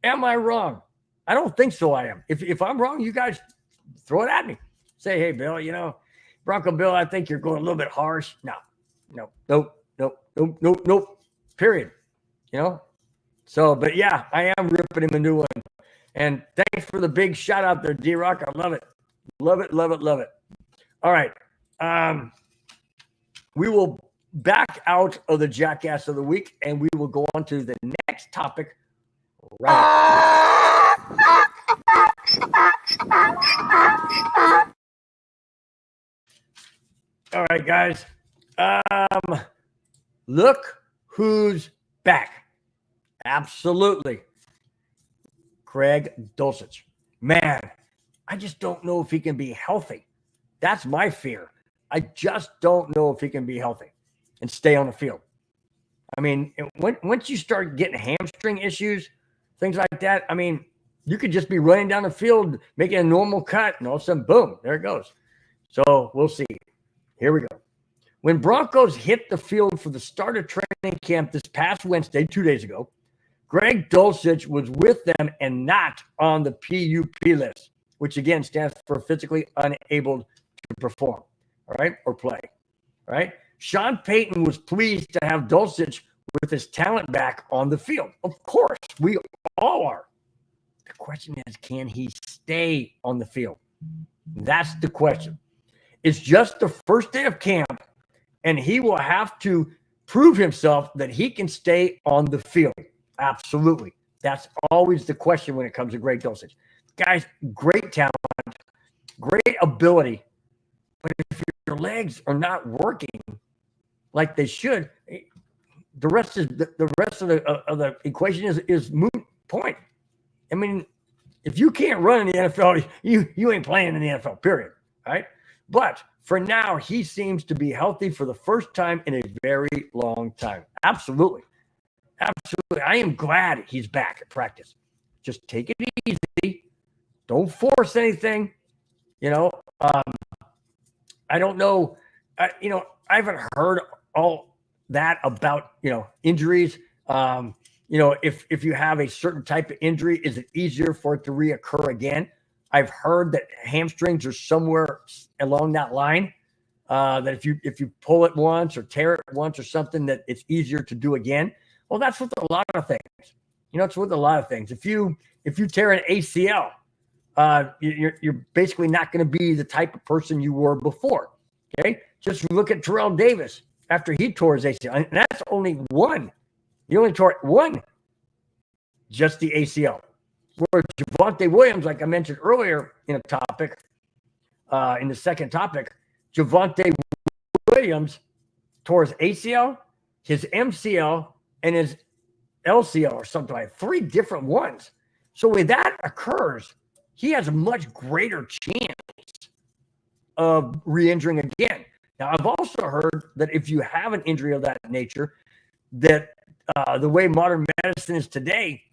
Am I wrong? I don't think so. I am. If I'm wrong, you guys throw it at me. Say, hey, Bill, Bronco Bill, I think you're going a little bit harsh. Nope. Period. So, but yeah, I am ripping him a new one. And thanks for the big shout out there, D-Rock. I love it. Love it. All right. We will back out of the Jackass of the Week, and we will go on to the next topic right now. All right, guys. Look who's back. Absolutely. Craig Dulcich. Man, I just don't know if he can be healthy. That's my fear. I just don't know if he can be healthy and stay on the field. I mean, once you start getting hamstring issues, things like that, I mean, you could just be running down the field, making a normal cut, and all of a sudden, boom, there it goes. So we'll see. Here we go. When Broncos hit the field for the start of training camp this past Wednesday, 2 days ago, Greg Dulcich was with them and not on the PUP list, which again stands for physically unable to perform, all right, or play, all right? Sean Payton was pleased to have Dulcich with his talent back on the field. Of course, we all are. The question is, can he stay on the field? That's the question. It's just the first day of camp, and he will have to prove himself that he can stay on the field. Absolutely. That's always the question when it comes to Greg Dulcich. Guys, great talent, great ability, but if your legs are not working like they should, the rest of the equation is moot point. I mean, if you can't run in the NFL, you ain't playing in the NFL, period. Right? But for now, he seems to be healthy for the first time in a very long time. Absolutely. I am glad he's back at practice. Just take it easy. Don't force anything. I don't know. I haven't heard all that about, injuries. If you have a certain type of injury, is it easier for it to reoccur again? I've heard that hamstrings are somewhere along that line. That if you pull it once or tear it once or something, that it's easier to do again. Well, that's with a lot of things. It's with a lot of things. If you tear an ACL, you're basically not going to be the type of person you were before. Okay, just look at Terrell Davis after he tore his ACL, and that's only one. He only tore one, just the ACL. Where Javonte Williams, like I mentioned earlier in in the second topic, Javonte Williams tore his ACL, his MCL, and his LCL or something like 3 different ones. So when that occurs, he has a much greater chance of re-injuring again. Now, I've also heard that if you have an injury of that nature, that the way modern medicine is today,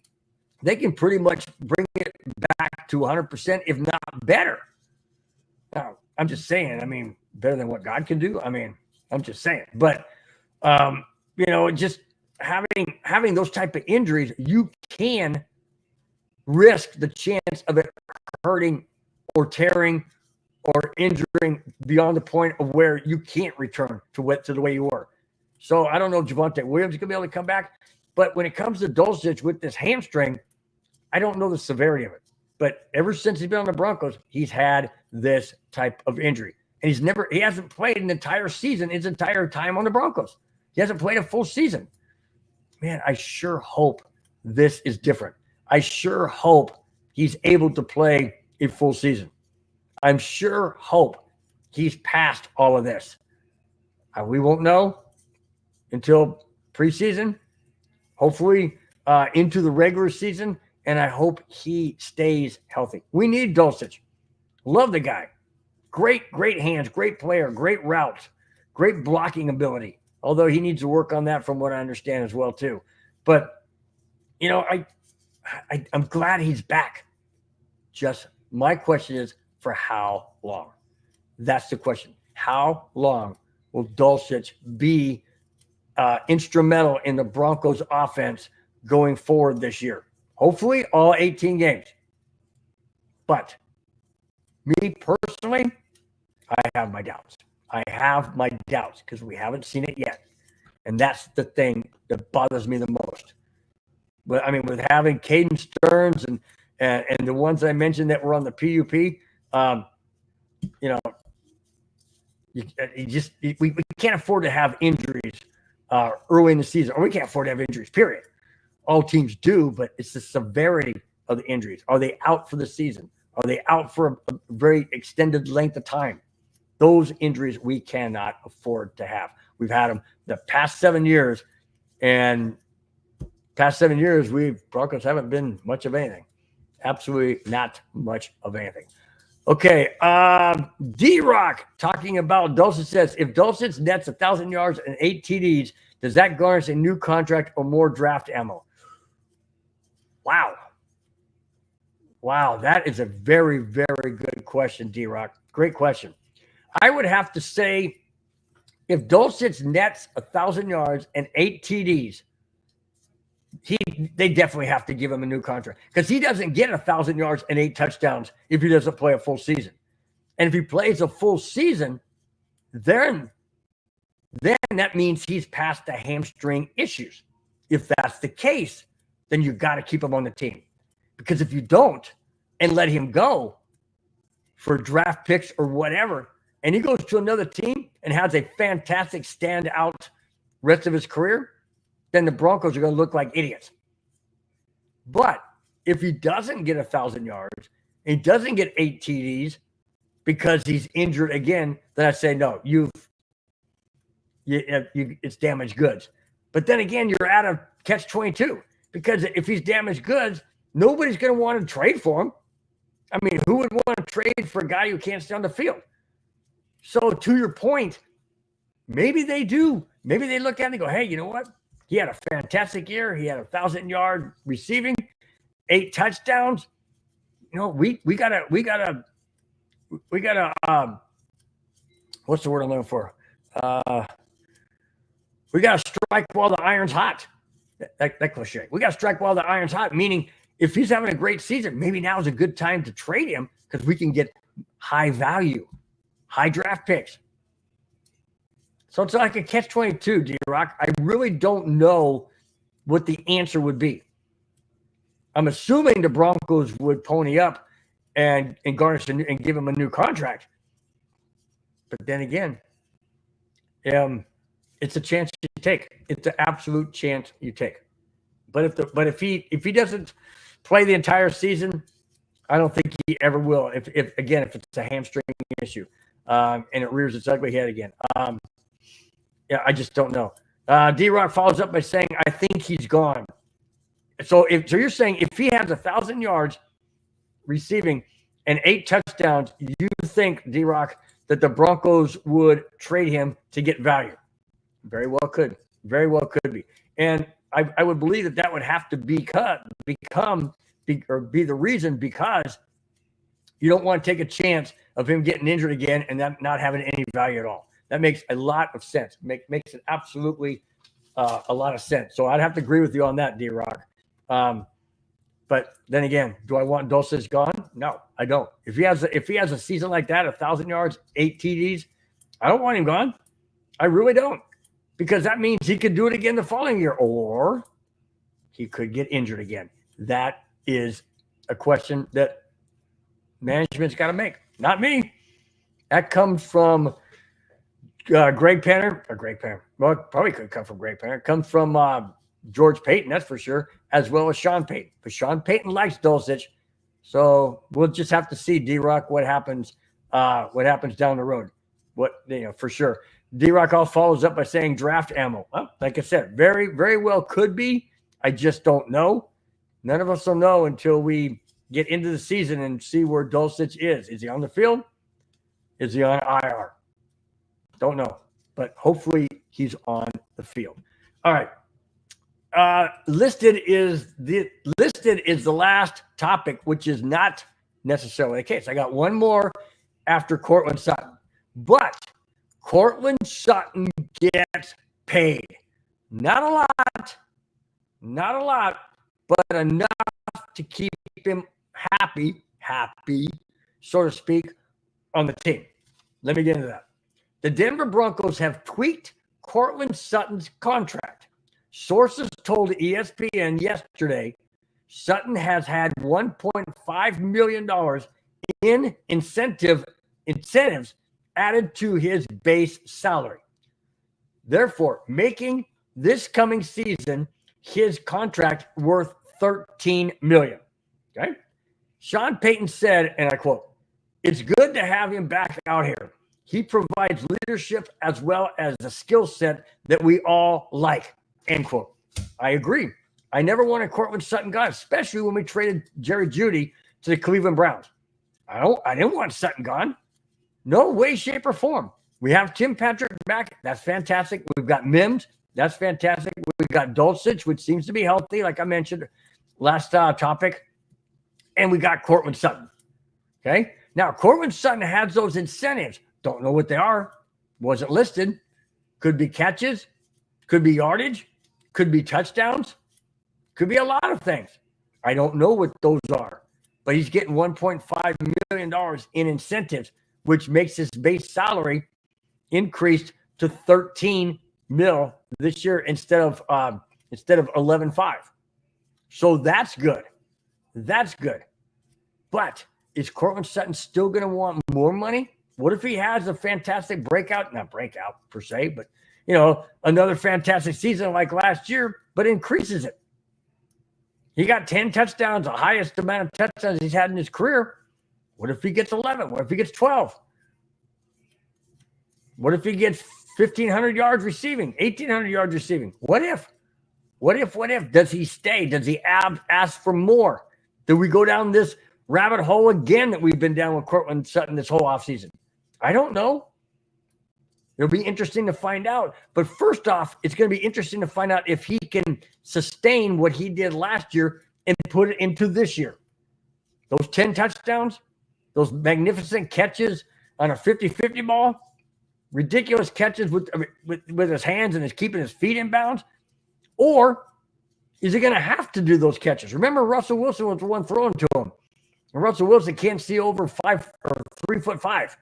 they can pretty much bring it back to 100%, if not better. Now, I'm just saying, I mean, better than what God can do. I mean, I'm just saying. But, just having those type of injuries, you can risk the chance of it hurting or tearing or injuring beyond the point of where you can't return to the way you were. So I don't know if Javonte Williams is going to be able to come back. But when it comes to Dulcich with this hamstring, I don't know the severity of it. But ever since he's been on the Broncos, he's had this type of injury. And he hasn't played an entire season, his entire time on the Broncos. He hasn't played a full season. Man, I sure hope this is different. I sure hope he's able to play a full season. I'm sure hope he's past all of this. We won't know until preseason, hopefully into the regular season, and I hope he stays healthy. We need Dulcich. Love the guy. Great hands, great player, great routes, great blocking ability, although he needs to work on that from what I understand as well too. But, you know, I'm glad he's back. Just my question is, for how long? That's the question. How long will Dulcich be instrumental in the Broncos offense going forward this year? Hopefully all 18 games. But me personally, I have my doubts. I have my doubts because we haven't seen it yet. And that's the thing that bothers me the most. But, I mean, with having Caden Stearns and the ones I mentioned that were on the PUP, you know, we can't afford to have injuries early in the season, or we can't afford to have injuries, period. All teams do, but it's the severity of the injuries. Are they out for the season? Are they out for a very extended length of time? Those injuries we cannot afford to have. We've had them the past 7 years, and Broncos haven't been much of anything. Absolutely not much of anything. Okay, D-Rock talking about Dulcich says, if Dulcich nets 1,000 yards and 8 TDs, does that garnish a new contract or more draft ammo? Wow, that is a very, very good question, D-Rock. Great question. I would have to say if Dulcich nets 1,000 yards and 8 TDs, they definitely have to give him a new contract because he doesn't get 1,000 yards and 8 touchdowns if he doesn't play a full season. And if he plays a full season, then that means he's past the hamstring issues. If that's the case, then you got to keep him on the team. Because if you don't and let him go for draft picks or whatever, and he goes to another team and has a fantastic standout rest of his career, then the Broncos are going to look like idiots. But if he doesn't get 1,000 yards, he doesn't get 8 TDs because he's injured again, then I say, no, it's damaged goods. But then again, you're out of catch-22 because if he's damaged goods, nobody's going to want to trade for him. I mean, who would want to trade for a guy who can't stay on the field? So to your point, maybe they do. Maybe they look at it and go, hey, you know what? He had a fantastic year. He had 1,000-yard receiving, 8 touchdowns. You know, we gotta what's the word I'm looking for? We gotta strike while the iron's hot. That cliche. We gotta strike while the iron's hot, meaning if he's having a great season, maybe now is a good time to trade him because we can get high value, high draft picks. So it's like a catch-22, D-Rock. I really don't know what the answer would be. I'm assuming the Broncos would pony up and garnish and give him a new contract. But then again, it's a chance you take. It's an absolute chance you take. But if he doesn't play the entire season, I don't think he ever will. If it's a hamstring issue and it rears its ugly head again. Yeah, I just don't know. D-Rock follows up by saying, I think he's gone. So you're saying if he has 1,000 yards receiving and 8 touchdowns, you think, D-Rock, that the Broncos would trade him to get value? Very well could. Very well could be. And I would believe that would have to be the reason because you don't want to take a chance of him getting injured again and not having any value at all. That makes a lot of sense. Makes it absolutely a lot of sense. So I'd have to agree with you on that, D-Rock. But then again, do I want Dulcich gone? No, I don't. If he has a season like that, 1,000 yards, 8 TDs, I don't want him gone. I really don't, because that means he could do it again the following year, or he could get injured again. That is a question that management's got to make, not me. That comes from Greg Penner. Well, it probably could come from Greg Penner. It comes from George Payton, that's for sure, as well as Sean Payton. But Sean Payton likes Dulcich. So we'll just have to see, D-Rock, what happens down the road. For sure. D-Rock all follows up by saying draft ammo. Well, like I said, very, very well could be. I just don't know. None of us will know until we get into the season and see where Dulcich is. Is he on the field? Is he on IR? Don't know. But hopefully he's on the field. All right. Listed is the last topic, which is not necessarily the case. I got one more after Courtland Sutton. But Courtland Sutton gets paid. Not a lot, but enough to keep him happy, so to speak, on the team. Let me get into that. The Denver Broncos have tweaked Courtland Sutton's contract. Sources told ESPN yesterday Sutton has had $1.5 million in incentives added to his base salary, therefore making this coming season his contract worth $13 million. Okay? Sean Payton said, and I quote, "It's good to have him back out here. He provides leadership as well as a skill set that we all like," end quote. I agree. I never wanted Courtland Sutton gone, especially when we traded Jerry Jeudy to the Cleveland Browns. I didn't want Sutton gone. No way, shape, or form. We have Tim Patrick back. That's fantastic. We've got Mims. That's fantastic. We've got Dulcich, which seems to be healthy, like I mentioned last topic. And we got Courtland Sutton. Okay? Now, Courtland Sutton has those incentives. Don't know what they are. Wasn't listed. Could be catches. Could be yardage. Could be touchdowns. Could be a lot of things. I don't know what those are. But he's getting $1.5 million in incentives, which makes his base salary increased to $13 million this year instead of 11.5. So that's good. That's good. But is Courtland Sutton still going to want more money? What if he has a fantastic breakout? Not breakout per se, but another fantastic season like last year, but increases it. He got 10 touchdowns, the highest amount of touchdowns he's had in his career. What if he gets 11? What if he gets 12? What if he gets 1,500 yards receiving, 1,800 yards receiving? What if? Does he stay? Does he ask for more? Do we go down this rabbit hole again that we've been down with Courtland Sutton this whole offseason? I don't know. It'll be interesting to find out. But first off, it's going to be interesting to find out if he can sustain what he did last year and put it into this year. Those 10 touchdowns, those magnificent catches on a 50-50 ball, ridiculous catches with his hands and is keeping his feet in bounds. Or is he going to have to do those catches? Remember, Russell Wilson was the one throwing to him. And Russell Wilson can't see over 3'5".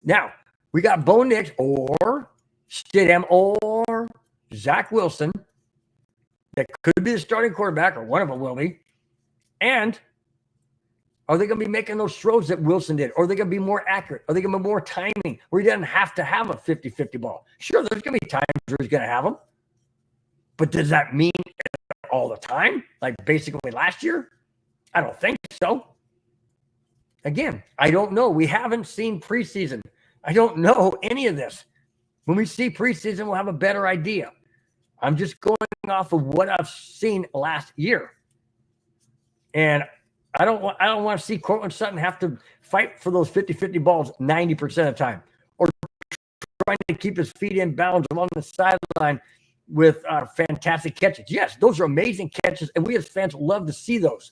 Now, we got Bo Nix or Stidham or Zach Wilson that could be the starting quarterback, or one of them will be. And are they going to be making those throws that Wilson did? Or are they going to be more accurate? Are they going to be more timing where he doesn't have to have a 50-50 ball? Sure, there's going to be times where he's going to have them. But does that mean all the time? Like basically last year? I don't think so. Again, I don't know. We haven't seen preseason. I don't know any of this. When we see preseason, we'll have a better idea. I'm just going off of what I've seen last year. And I don't want to see Courtland Sutton have to fight for those 50-50 balls 90% of the time, or trying to keep his feet in bounds along the sideline with fantastic catches. Yes, those are amazing catches, and we as fans love to see those.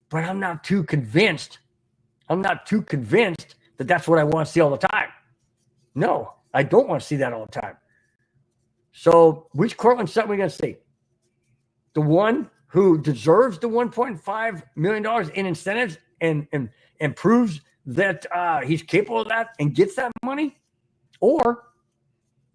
But I'm not too convinced. That that's what I want to see all the time. No, I don't want to see that all the time. So which Courtland Sutton are we going to see? The one who deserves the $1.5 million in incentives and proves that he's capable of that and gets that money? Or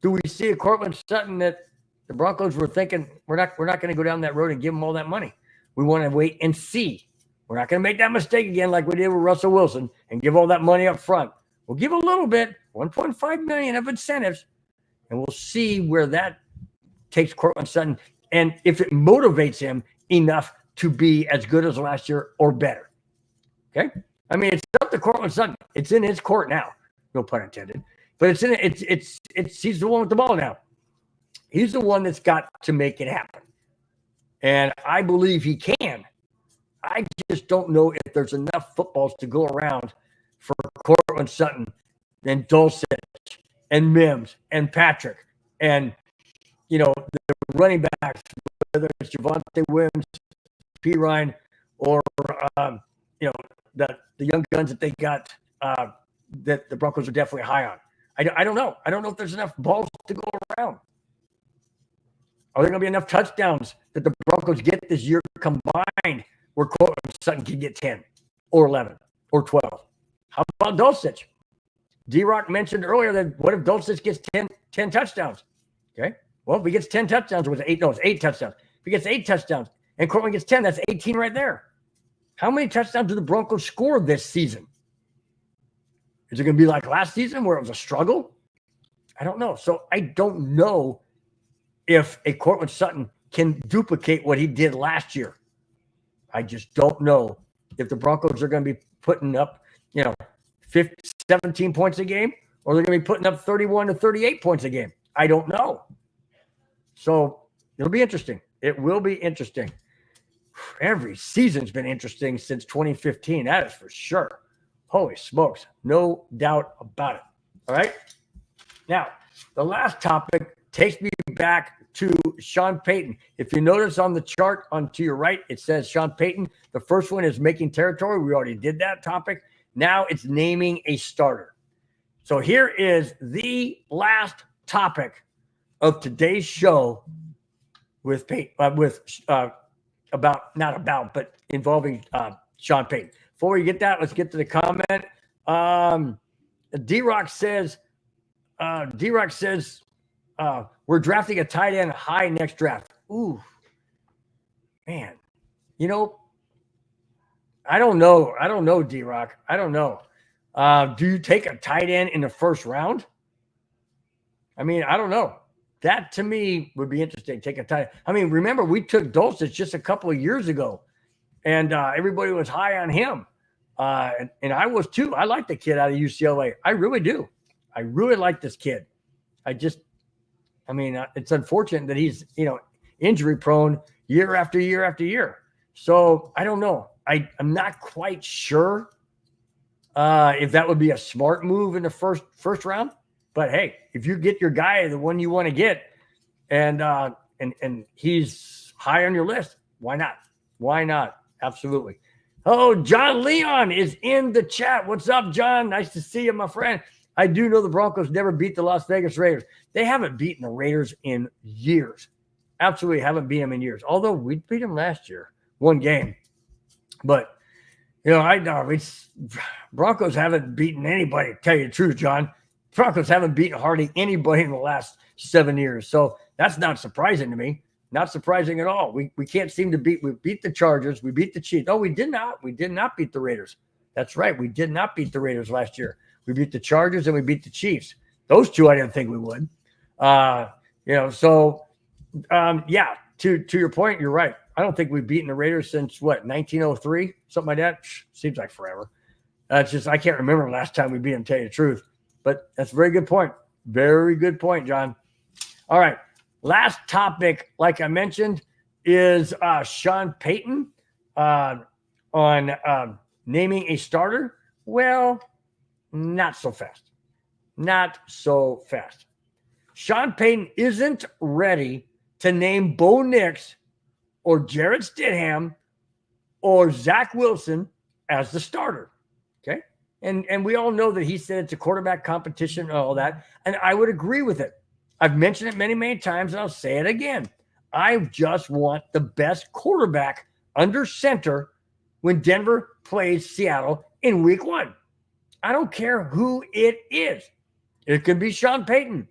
do we see a Courtland Sutton that the Broncos were thinking, we're not going to go down that road and give him all that money. We want to wait and see. We're not going to make that mistake again like we did with Russell Wilson and give all that money up front. We'll give a little bit, $1.5 million of incentives, and we'll see where that takes Courtland Sutton and if it motivates him enough to be as good as last year or better. Okay? I mean, it's up to Courtland Sutton. It's in his court now. No pun intended. But he's the one with the ball now. He's the one that's got to make it happen. And I believe he can. I just don't know if there's enough footballs to go around for Courtland Sutton and Dulcich and Mims and Patrick and, the running backs, whether it's Javonte Williams, Perine, or, the young guns that they got that the Broncos are definitely high on. I don't know. I don't know if there's enough balls to go around. Are there going to be enough touchdowns that the Broncos get this year combined where Courtland Sutton can get 10 or 11 or 12? How about Dulcich? D-Rock mentioned earlier that what if Dulcich gets 10 touchdowns? Okay. Well, if he gets 10 touchdowns, it's 8 touchdowns. If he gets 8 touchdowns and Courtland gets 10, that's 18 right there. How many touchdowns do the Broncos score this season? Is it going to be like last season where it was a struggle? I don't know. So I don't know if a Courtland Sutton can duplicate what he did last year. I just don't know if the Broncos are going to be putting up, 17 points a game, or they're going to be putting up 31 to 38 points a game. I don't know. So it'll be interesting. It will be interesting. Every season's been interesting since 2015. That is for sure. Holy smokes. No doubt about it. All right. Now, the last topic takes me back to Sean Payton. If you notice on the chart to your right, it says Sean Payton. The first one is making territory. We already did that topic. Now it's naming a starter. So here is the last topic of today's show with Payton, but involving Sean Payton. Before we get that, let's get to the comment. D-Rock says, we're drafting a tight end high next draft. Ooh, man. I don't know, D-Rock. I don't know. Do you take a tight end in the first round? I mean, I don't know. That, to me, would be interesting. Take a tight end. I mean, remember, we took Dulcich just a couple of years ago, and everybody was high on him. And I was, too. I like the kid out of UCLA. I really do. I really like this kid. it's unfortunate that he's, injury prone year after year after year. So I don't know. I'm not quite sure if that would be a smart move in the first round. But hey, if you get your guy, the one you want to get, and he's high on your list, why not? Why not? Absolutely. Oh, John Leon is in the chat. What's up, John? Nice to see you, my friend. I do know the Broncos never beat the Las Vegas Raiders. They haven't beaten the Raiders in years. Absolutely haven't beat them in years. Although we beat them last year, one game. But, I know Broncos haven't beaten anybody, to tell you the truth, John. Broncos haven't beaten hardly anybody in the last 7 years. So that's not surprising to me. Not surprising at all. We can't seem to beat. We beat the Chargers. We beat the Chiefs. No, we did not. We did not beat the Raiders. That's right. We did not beat the Raiders last year. We beat the Chargers and we beat the Chiefs. Those two I didn't think we would. To your point, you're right. I don't think we've beaten the Raiders since, 1903? Something like that? Seems like forever. It's just I can't remember the last time we beat them, to tell you the truth. But that's a very good point. Very good point, John. All right. Last topic, like I mentioned, is Sean Payton on naming a starter. Well, not so fast. Not so fast. Sean Payton isn't ready to name Bo Nix or Jarrett Stidham or Zach Wilson as the starter. Okay? And we all know that he said it's a quarterback competition and all that. And I would agree with it. I've mentioned it many, many times, and I'll say it again. I just want the best quarterback under center when Denver plays Seattle in week 1. I don't care who it is. It could be Sean Payton.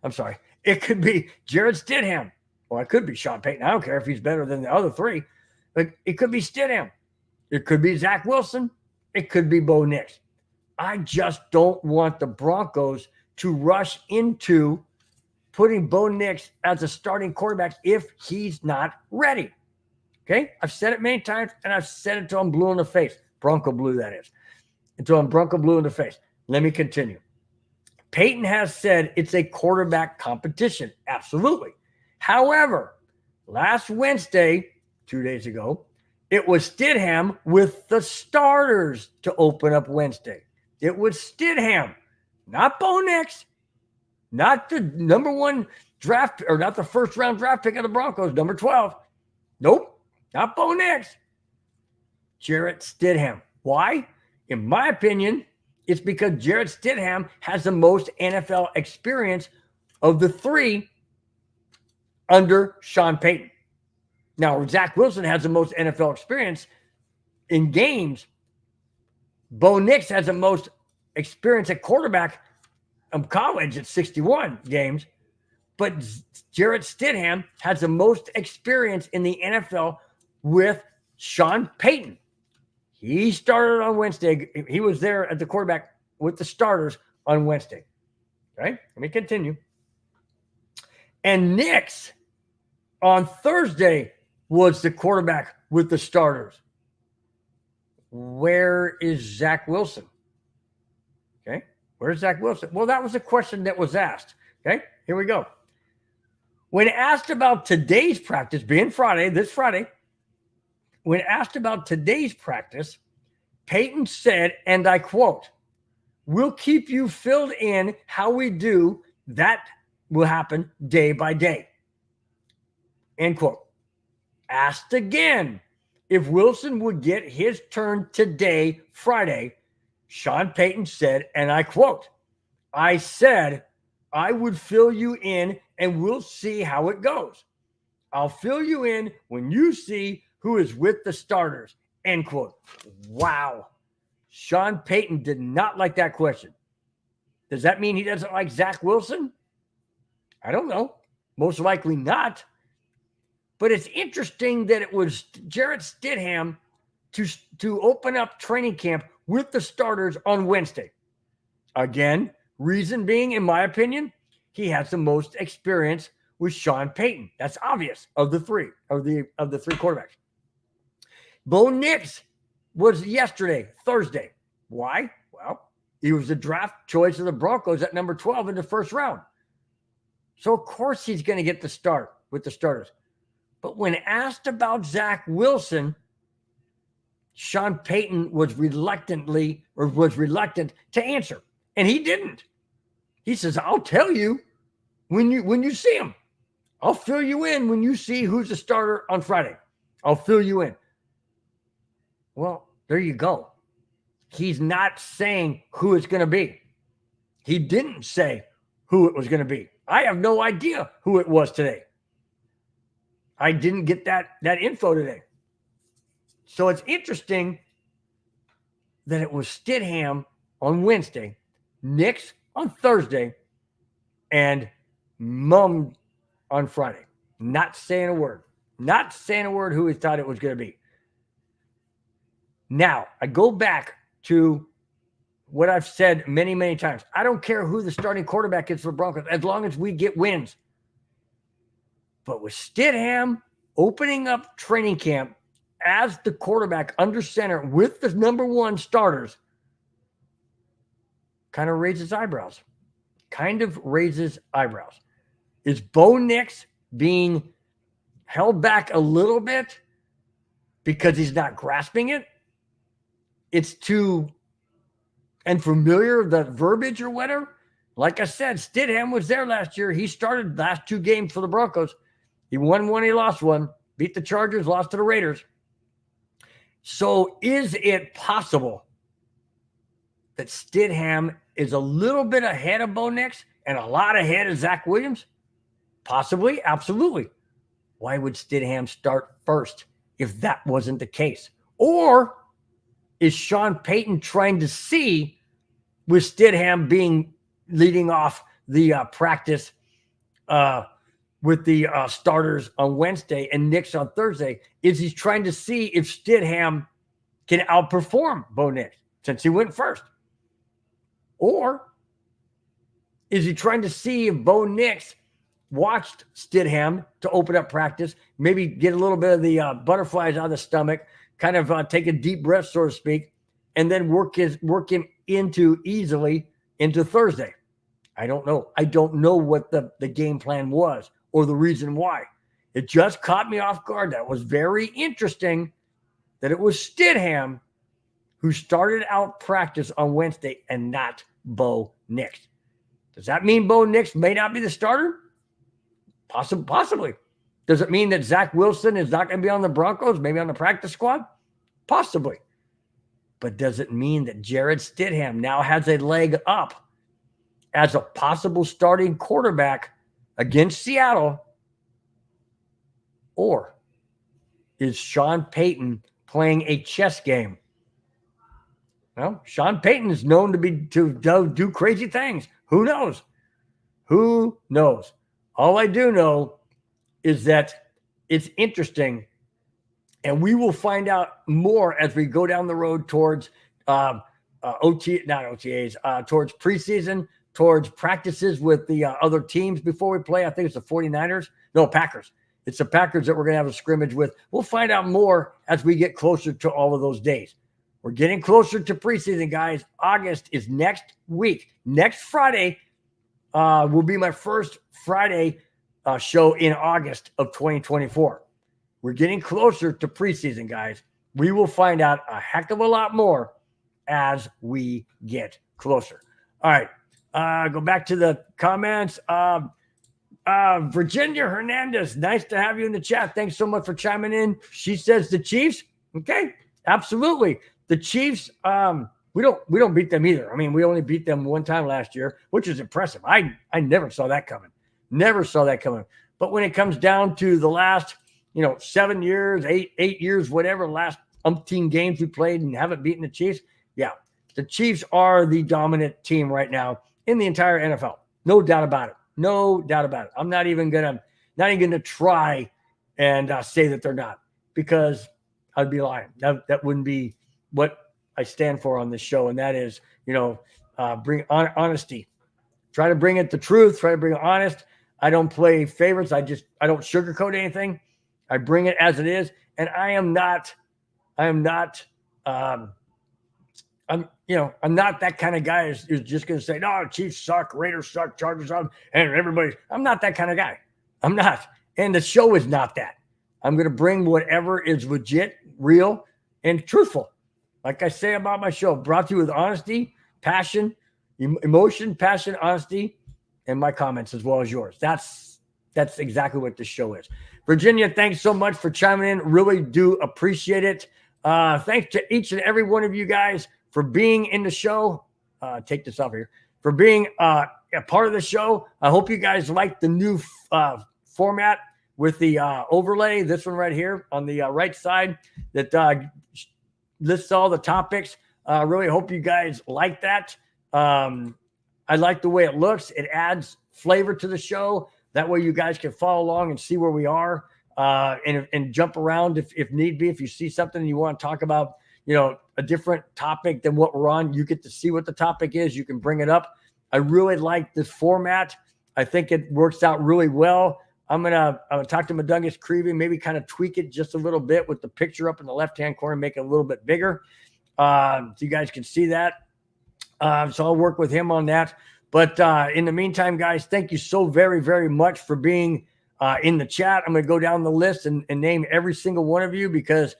I'm sorry. It could be Jarrett Stidham. Well, it could be Sean Payton. I don't care if he's better than the other 3. But it could be Stidham. It could be Zach Wilson. It could be Bo Nix. I just don't want the Broncos to rush into putting Bo Nix as a starting quarterback if he's not ready. Okay? I've said it many times, and I've said it until I'm blue in the face. Bronco blue, that is. Until I'm Bronco blue in the face. Let me continue. Payton has said it's a quarterback competition. Absolutely. However, last Wednesday, 2 days ago, it was Stidham with the starters to open up Wednesday. It was Stidham, not Bo Nix, not the number one draft, or not the first round draft pick of the Broncos, number 12. Nope, not Bo Nix. Jarrett Stidham. Why? In my opinion, it's because Jarrett Stidham has the most NFL experience of the three under Sean Payton. Now, Zach Wilson has the most NFL experience in games. Bo Nix has the most experience at quarterback of college at 61 games. But Jarrett Stidham has the most experience in the NFL with Sean Payton. He started on Wednesday. He was there at the quarterback with the starters on Wednesday. Okay, let me continue. And Nix on Thursday was the quarterback with the starters. Where is Zach Wilson? Okay, where's Zach Wilson? Well, that was a question that was asked. Okay, here we go. When asked about today's practice, being Friday, this Friday, when asked about today's practice, Payton said, and I quote, "We'll keep you filled in how we do. That will happen day by day." End quote. Asked again if Wilson would get his turn today, Friday, Sean Payton said, and I quote, "I said I would fill you in and we'll see how it goes. I'll fill you in when you see who is with the starters." End quote. Wow. Sean Payton did not like that question. Does that mean he doesn't like Zach Wilson? I don't know. Most likely not. But it's interesting that it was Jarrett Stidham to open up training camp with the starters on Wednesday. Again, reason being, in my opinion, he has the most experience with Sean Payton. That's obvious of the three quarterbacks. Bo Nix was yesterday, Thursday. Why? Well, he was the draft choice of the Broncos at number 12 in the first round. So, of course, he's going to get the start with the starters. But when asked about Zach Wilson, Sean Payton was reluctant to answer. And he didn't. He says, "I'll tell you when you see him. I'll fill you in when you see who's the starter on Friday. I'll fill you in." Well, there you go. He's not saying who it's going to be. He didn't say who it was going to be. I have no idea who it was today. I didn't get that info today. So it's interesting that it was Stidham on Wednesday, Nix on Thursday, and Mum on Friday. Not saying a word. Not saying a word who he thought it was going to be. Now, I go back to what I've said many, many times. I don't care who the starting quarterback is for Broncos, as long as we get wins. But with Stidham opening up training camp as the quarterback under center with the number one starters, kind of raises eyebrows. Is Bo Nix being held back a little bit because he's not grasping it? It's too unfamiliar, the verbiage or whatever. Like I said, Stidham was there last year. He started last two games for the Broncos. He won one, he lost one. Beat the Chargers, lost to the Raiders. So is it possible that Stidham is a little bit ahead of Bo Nix and a lot ahead of Zach Williams? Possibly, absolutely. Why would Stidham start first if that wasn't the case? Or is Sean Payton trying to see, with Stidham leading off the practice with the starters on Wednesday and Nix on Thursday, is he's trying to see if Stidham can outperform Bo Nix since he went first? Or is he trying to see if Bo Nix watched Stidham to open up practice, maybe get a little bit of the butterflies out of the stomach, kind of take a deep breath, so to speak, and then work him easily into Thursday. I don't know. I don't know what the game plan was or the reason why. It just caught me off guard. That was very interesting that it was Stidham who started out practice on Wednesday and not Bo Nix. Does that mean Bo Nix may not be the starter? Possibly. Does it mean that Zach Wilson is not going to be on the Broncos, maybe on the practice squad? Possibly. But does it mean that Jarrett Stidham now has a leg up as a possible starting quarterback against Seattle? Or is Sean Payton playing a chess game? Well, Sean Payton is known to do crazy things. Who knows? Who knows? All I do know is that it's interesting, and we will find out more as we go down the road towards towards preseason, towards practices with the other teams before we play. I think it's the 49ers. No, Packers. It's the Packers that we're going to have a scrimmage with. We'll find out more as we get closer to all of those days. We're getting closer to preseason, guys. August is next week. Next Friday will be my first Friday show in August of 2024. We're getting closer to preseason, guys. We will find out a heck of a lot more as we get closer. All right. Go back to the comments. Virginia Hernandez, nice to have you in the chat. Thanks so much for chiming in. She says the Chiefs. Okay, absolutely. The Chiefs, we don't beat them either. I mean, we only beat them one time last year, which is impressive. I never saw that coming. Never saw that coming. But when it comes down to the last, 7 years, eight years, whatever, last umpteen games we played and haven't beaten the Chiefs, yeah, the Chiefs are the dominant team right now in the entire NFL. No doubt about it. No doubt about it. I'm not even gonna try and say that they're not, because I'd be lying. That wouldn't be what I stand for on this show, and that is, bring honesty. Try to bring it the truth. Try to bring it honest. I don't play favorites. I don't sugarcoat anything. I bring it as it is, and I'm not that kind of guy who's just going to say, no, Chiefs suck, Raiders suck, Chargers suck, and everybody. I'm not that kind of guy. I'm not. And the show is not that. I'm going to bring whatever is legit, real, and truthful. Like I say about my show, brought to you with honesty, passion, emotion, passion, honesty, and my comments as well as yours. That's exactly what this show is. Virginia, thanks so much for chiming in. Really do appreciate it. Thanks to each and every one of you guys for being in the show. Take this off here. For being a part of the show. I hope you guys like the new format with the overlay. This one right here on the right side that lists all the topics. I really hope you guys like that. I like the way it looks. It adds flavor to the show. That way you guys can follow along and see where we are and jump around if need be. If you see something and you want to talk about, a different topic than what we're on, you get to see what the topic is. You can bring it up. I really like this format. I think it works out really well. I'm gonna talk to Madungus Creevy, maybe kind of tweak it just a little bit with the picture up in the left-hand corner, make it a little bit bigger, so you guys can see that. So I'll work with him on that. But in the meantime, guys, thank you so very, very much for being in the chat. I'm going to go down the list and name every single one of you, because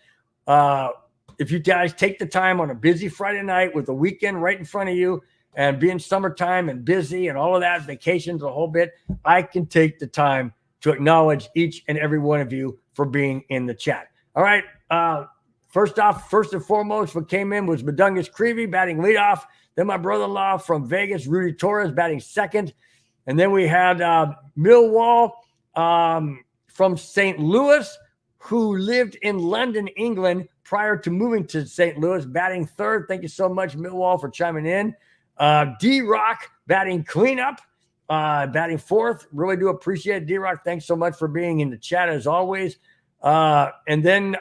if you guys take the time on a busy Friday night with the weekend right in front of you and being summertime and busy and all of that, vacations, a whole bit, I can take the time to acknowledge each and every one of you for being in the chat. All right. First and foremost, what came in was Madungus Creevy batting leadoff. Then my brother-in-law from Vegas, Rudy Torres, batting second. And then we had Millwall from St. Louis, who lived in London, England, prior to moving to St. Louis, batting third. Thank you so much, Millwall, for chiming in. D-Rock batting cleanup, batting fourth. Really do appreciate it, D-Rock. Thanks so much for being in the chat, as always. And then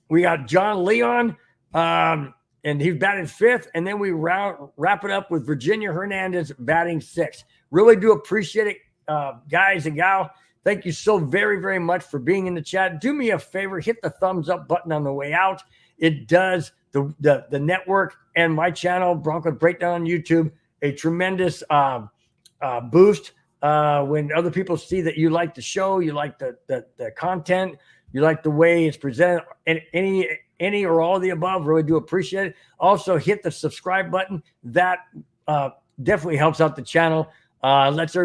we got John Leon, and he's batting fifth. And then we wrap it up with Virginia Hernandez batting sixth. Really do appreciate it. guys and gal, thank you so very, very much for being in the chat. Do me a favor, hit the thumbs up button on the way out. It does the network and my channel, Broncos Breakdown on YouTube, a tremendous boost when other people see that you like the show, you like the content, you like the way it's presented, and any or all of the above. Really do appreciate it. Also, hit the subscribe button. That definitely helps out the channel. Lets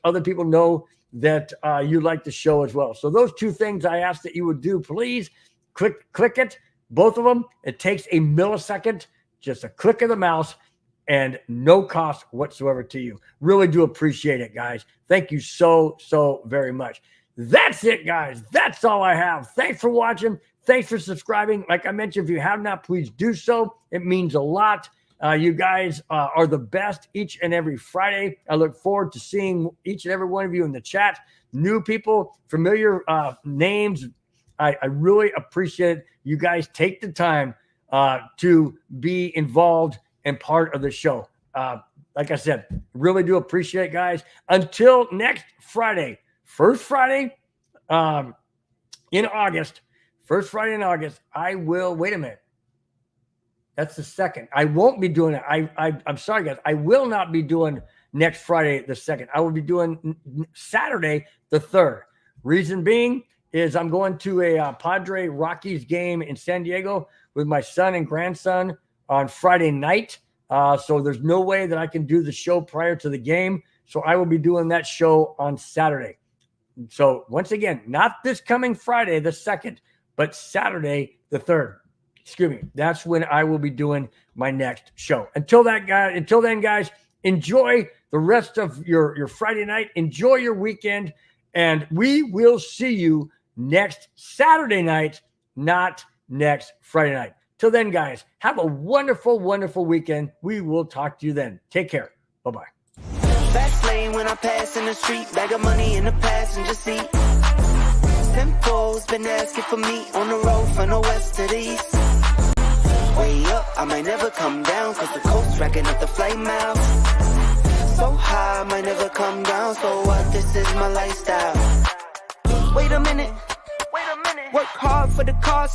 other people know that you like the show as well. So those two things I ask that you would do, please click it, both of them. It takes a millisecond, just a click of the mouse, and no cost whatsoever to you. Really do appreciate it, guys. Thank you so very much. That's it, guys. That's all I have. Thanks for watching. Thanks for subscribing. Like I mentioned, if you have not, please do so. It means a lot. You guys are the best each and every Friday. I look forward to seeing each and every one of you in the chat. New people, familiar names. I really appreciate you guys take the time to be involved and part of the show. Like I said, really do appreciate it, guys. Until next Friday, first Friday in August, I will, wait a minute. That's the 2nd. I won't be doing it. I'm sorry, guys. I will not be doing next Friday, the 2nd. I will be doing Saturday, the 3rd. Reason being is I'm going to a Padre Rockies game in San Diego with my son and grandson on Friday night. So there's no way that I can do the show prior to the game. So I will be doing that show on Saturday. So once again, not this coming Friday, the 2nd, but Saturday, the 3rd. Excuse me. That's when I will be doing my next show. Until then, guys, enjoy the rest of your Friday night. Enjoy your weekend. And we will see you next Saturday night, not next Friday night. Till then, guys, have a wonderful, wonderful weekend. We will talk to you then. Take care. Bye-bye. Fast lane when I pass in the street, bag of money in the passenger seat. Simcoe's been asking for me on the road from the west to the east. Way up, I might never come down, cause the coast's racking up the flight miles. So high, I might never come down, so what, this is my lifestyle. Wait a minute, work hard for the cause.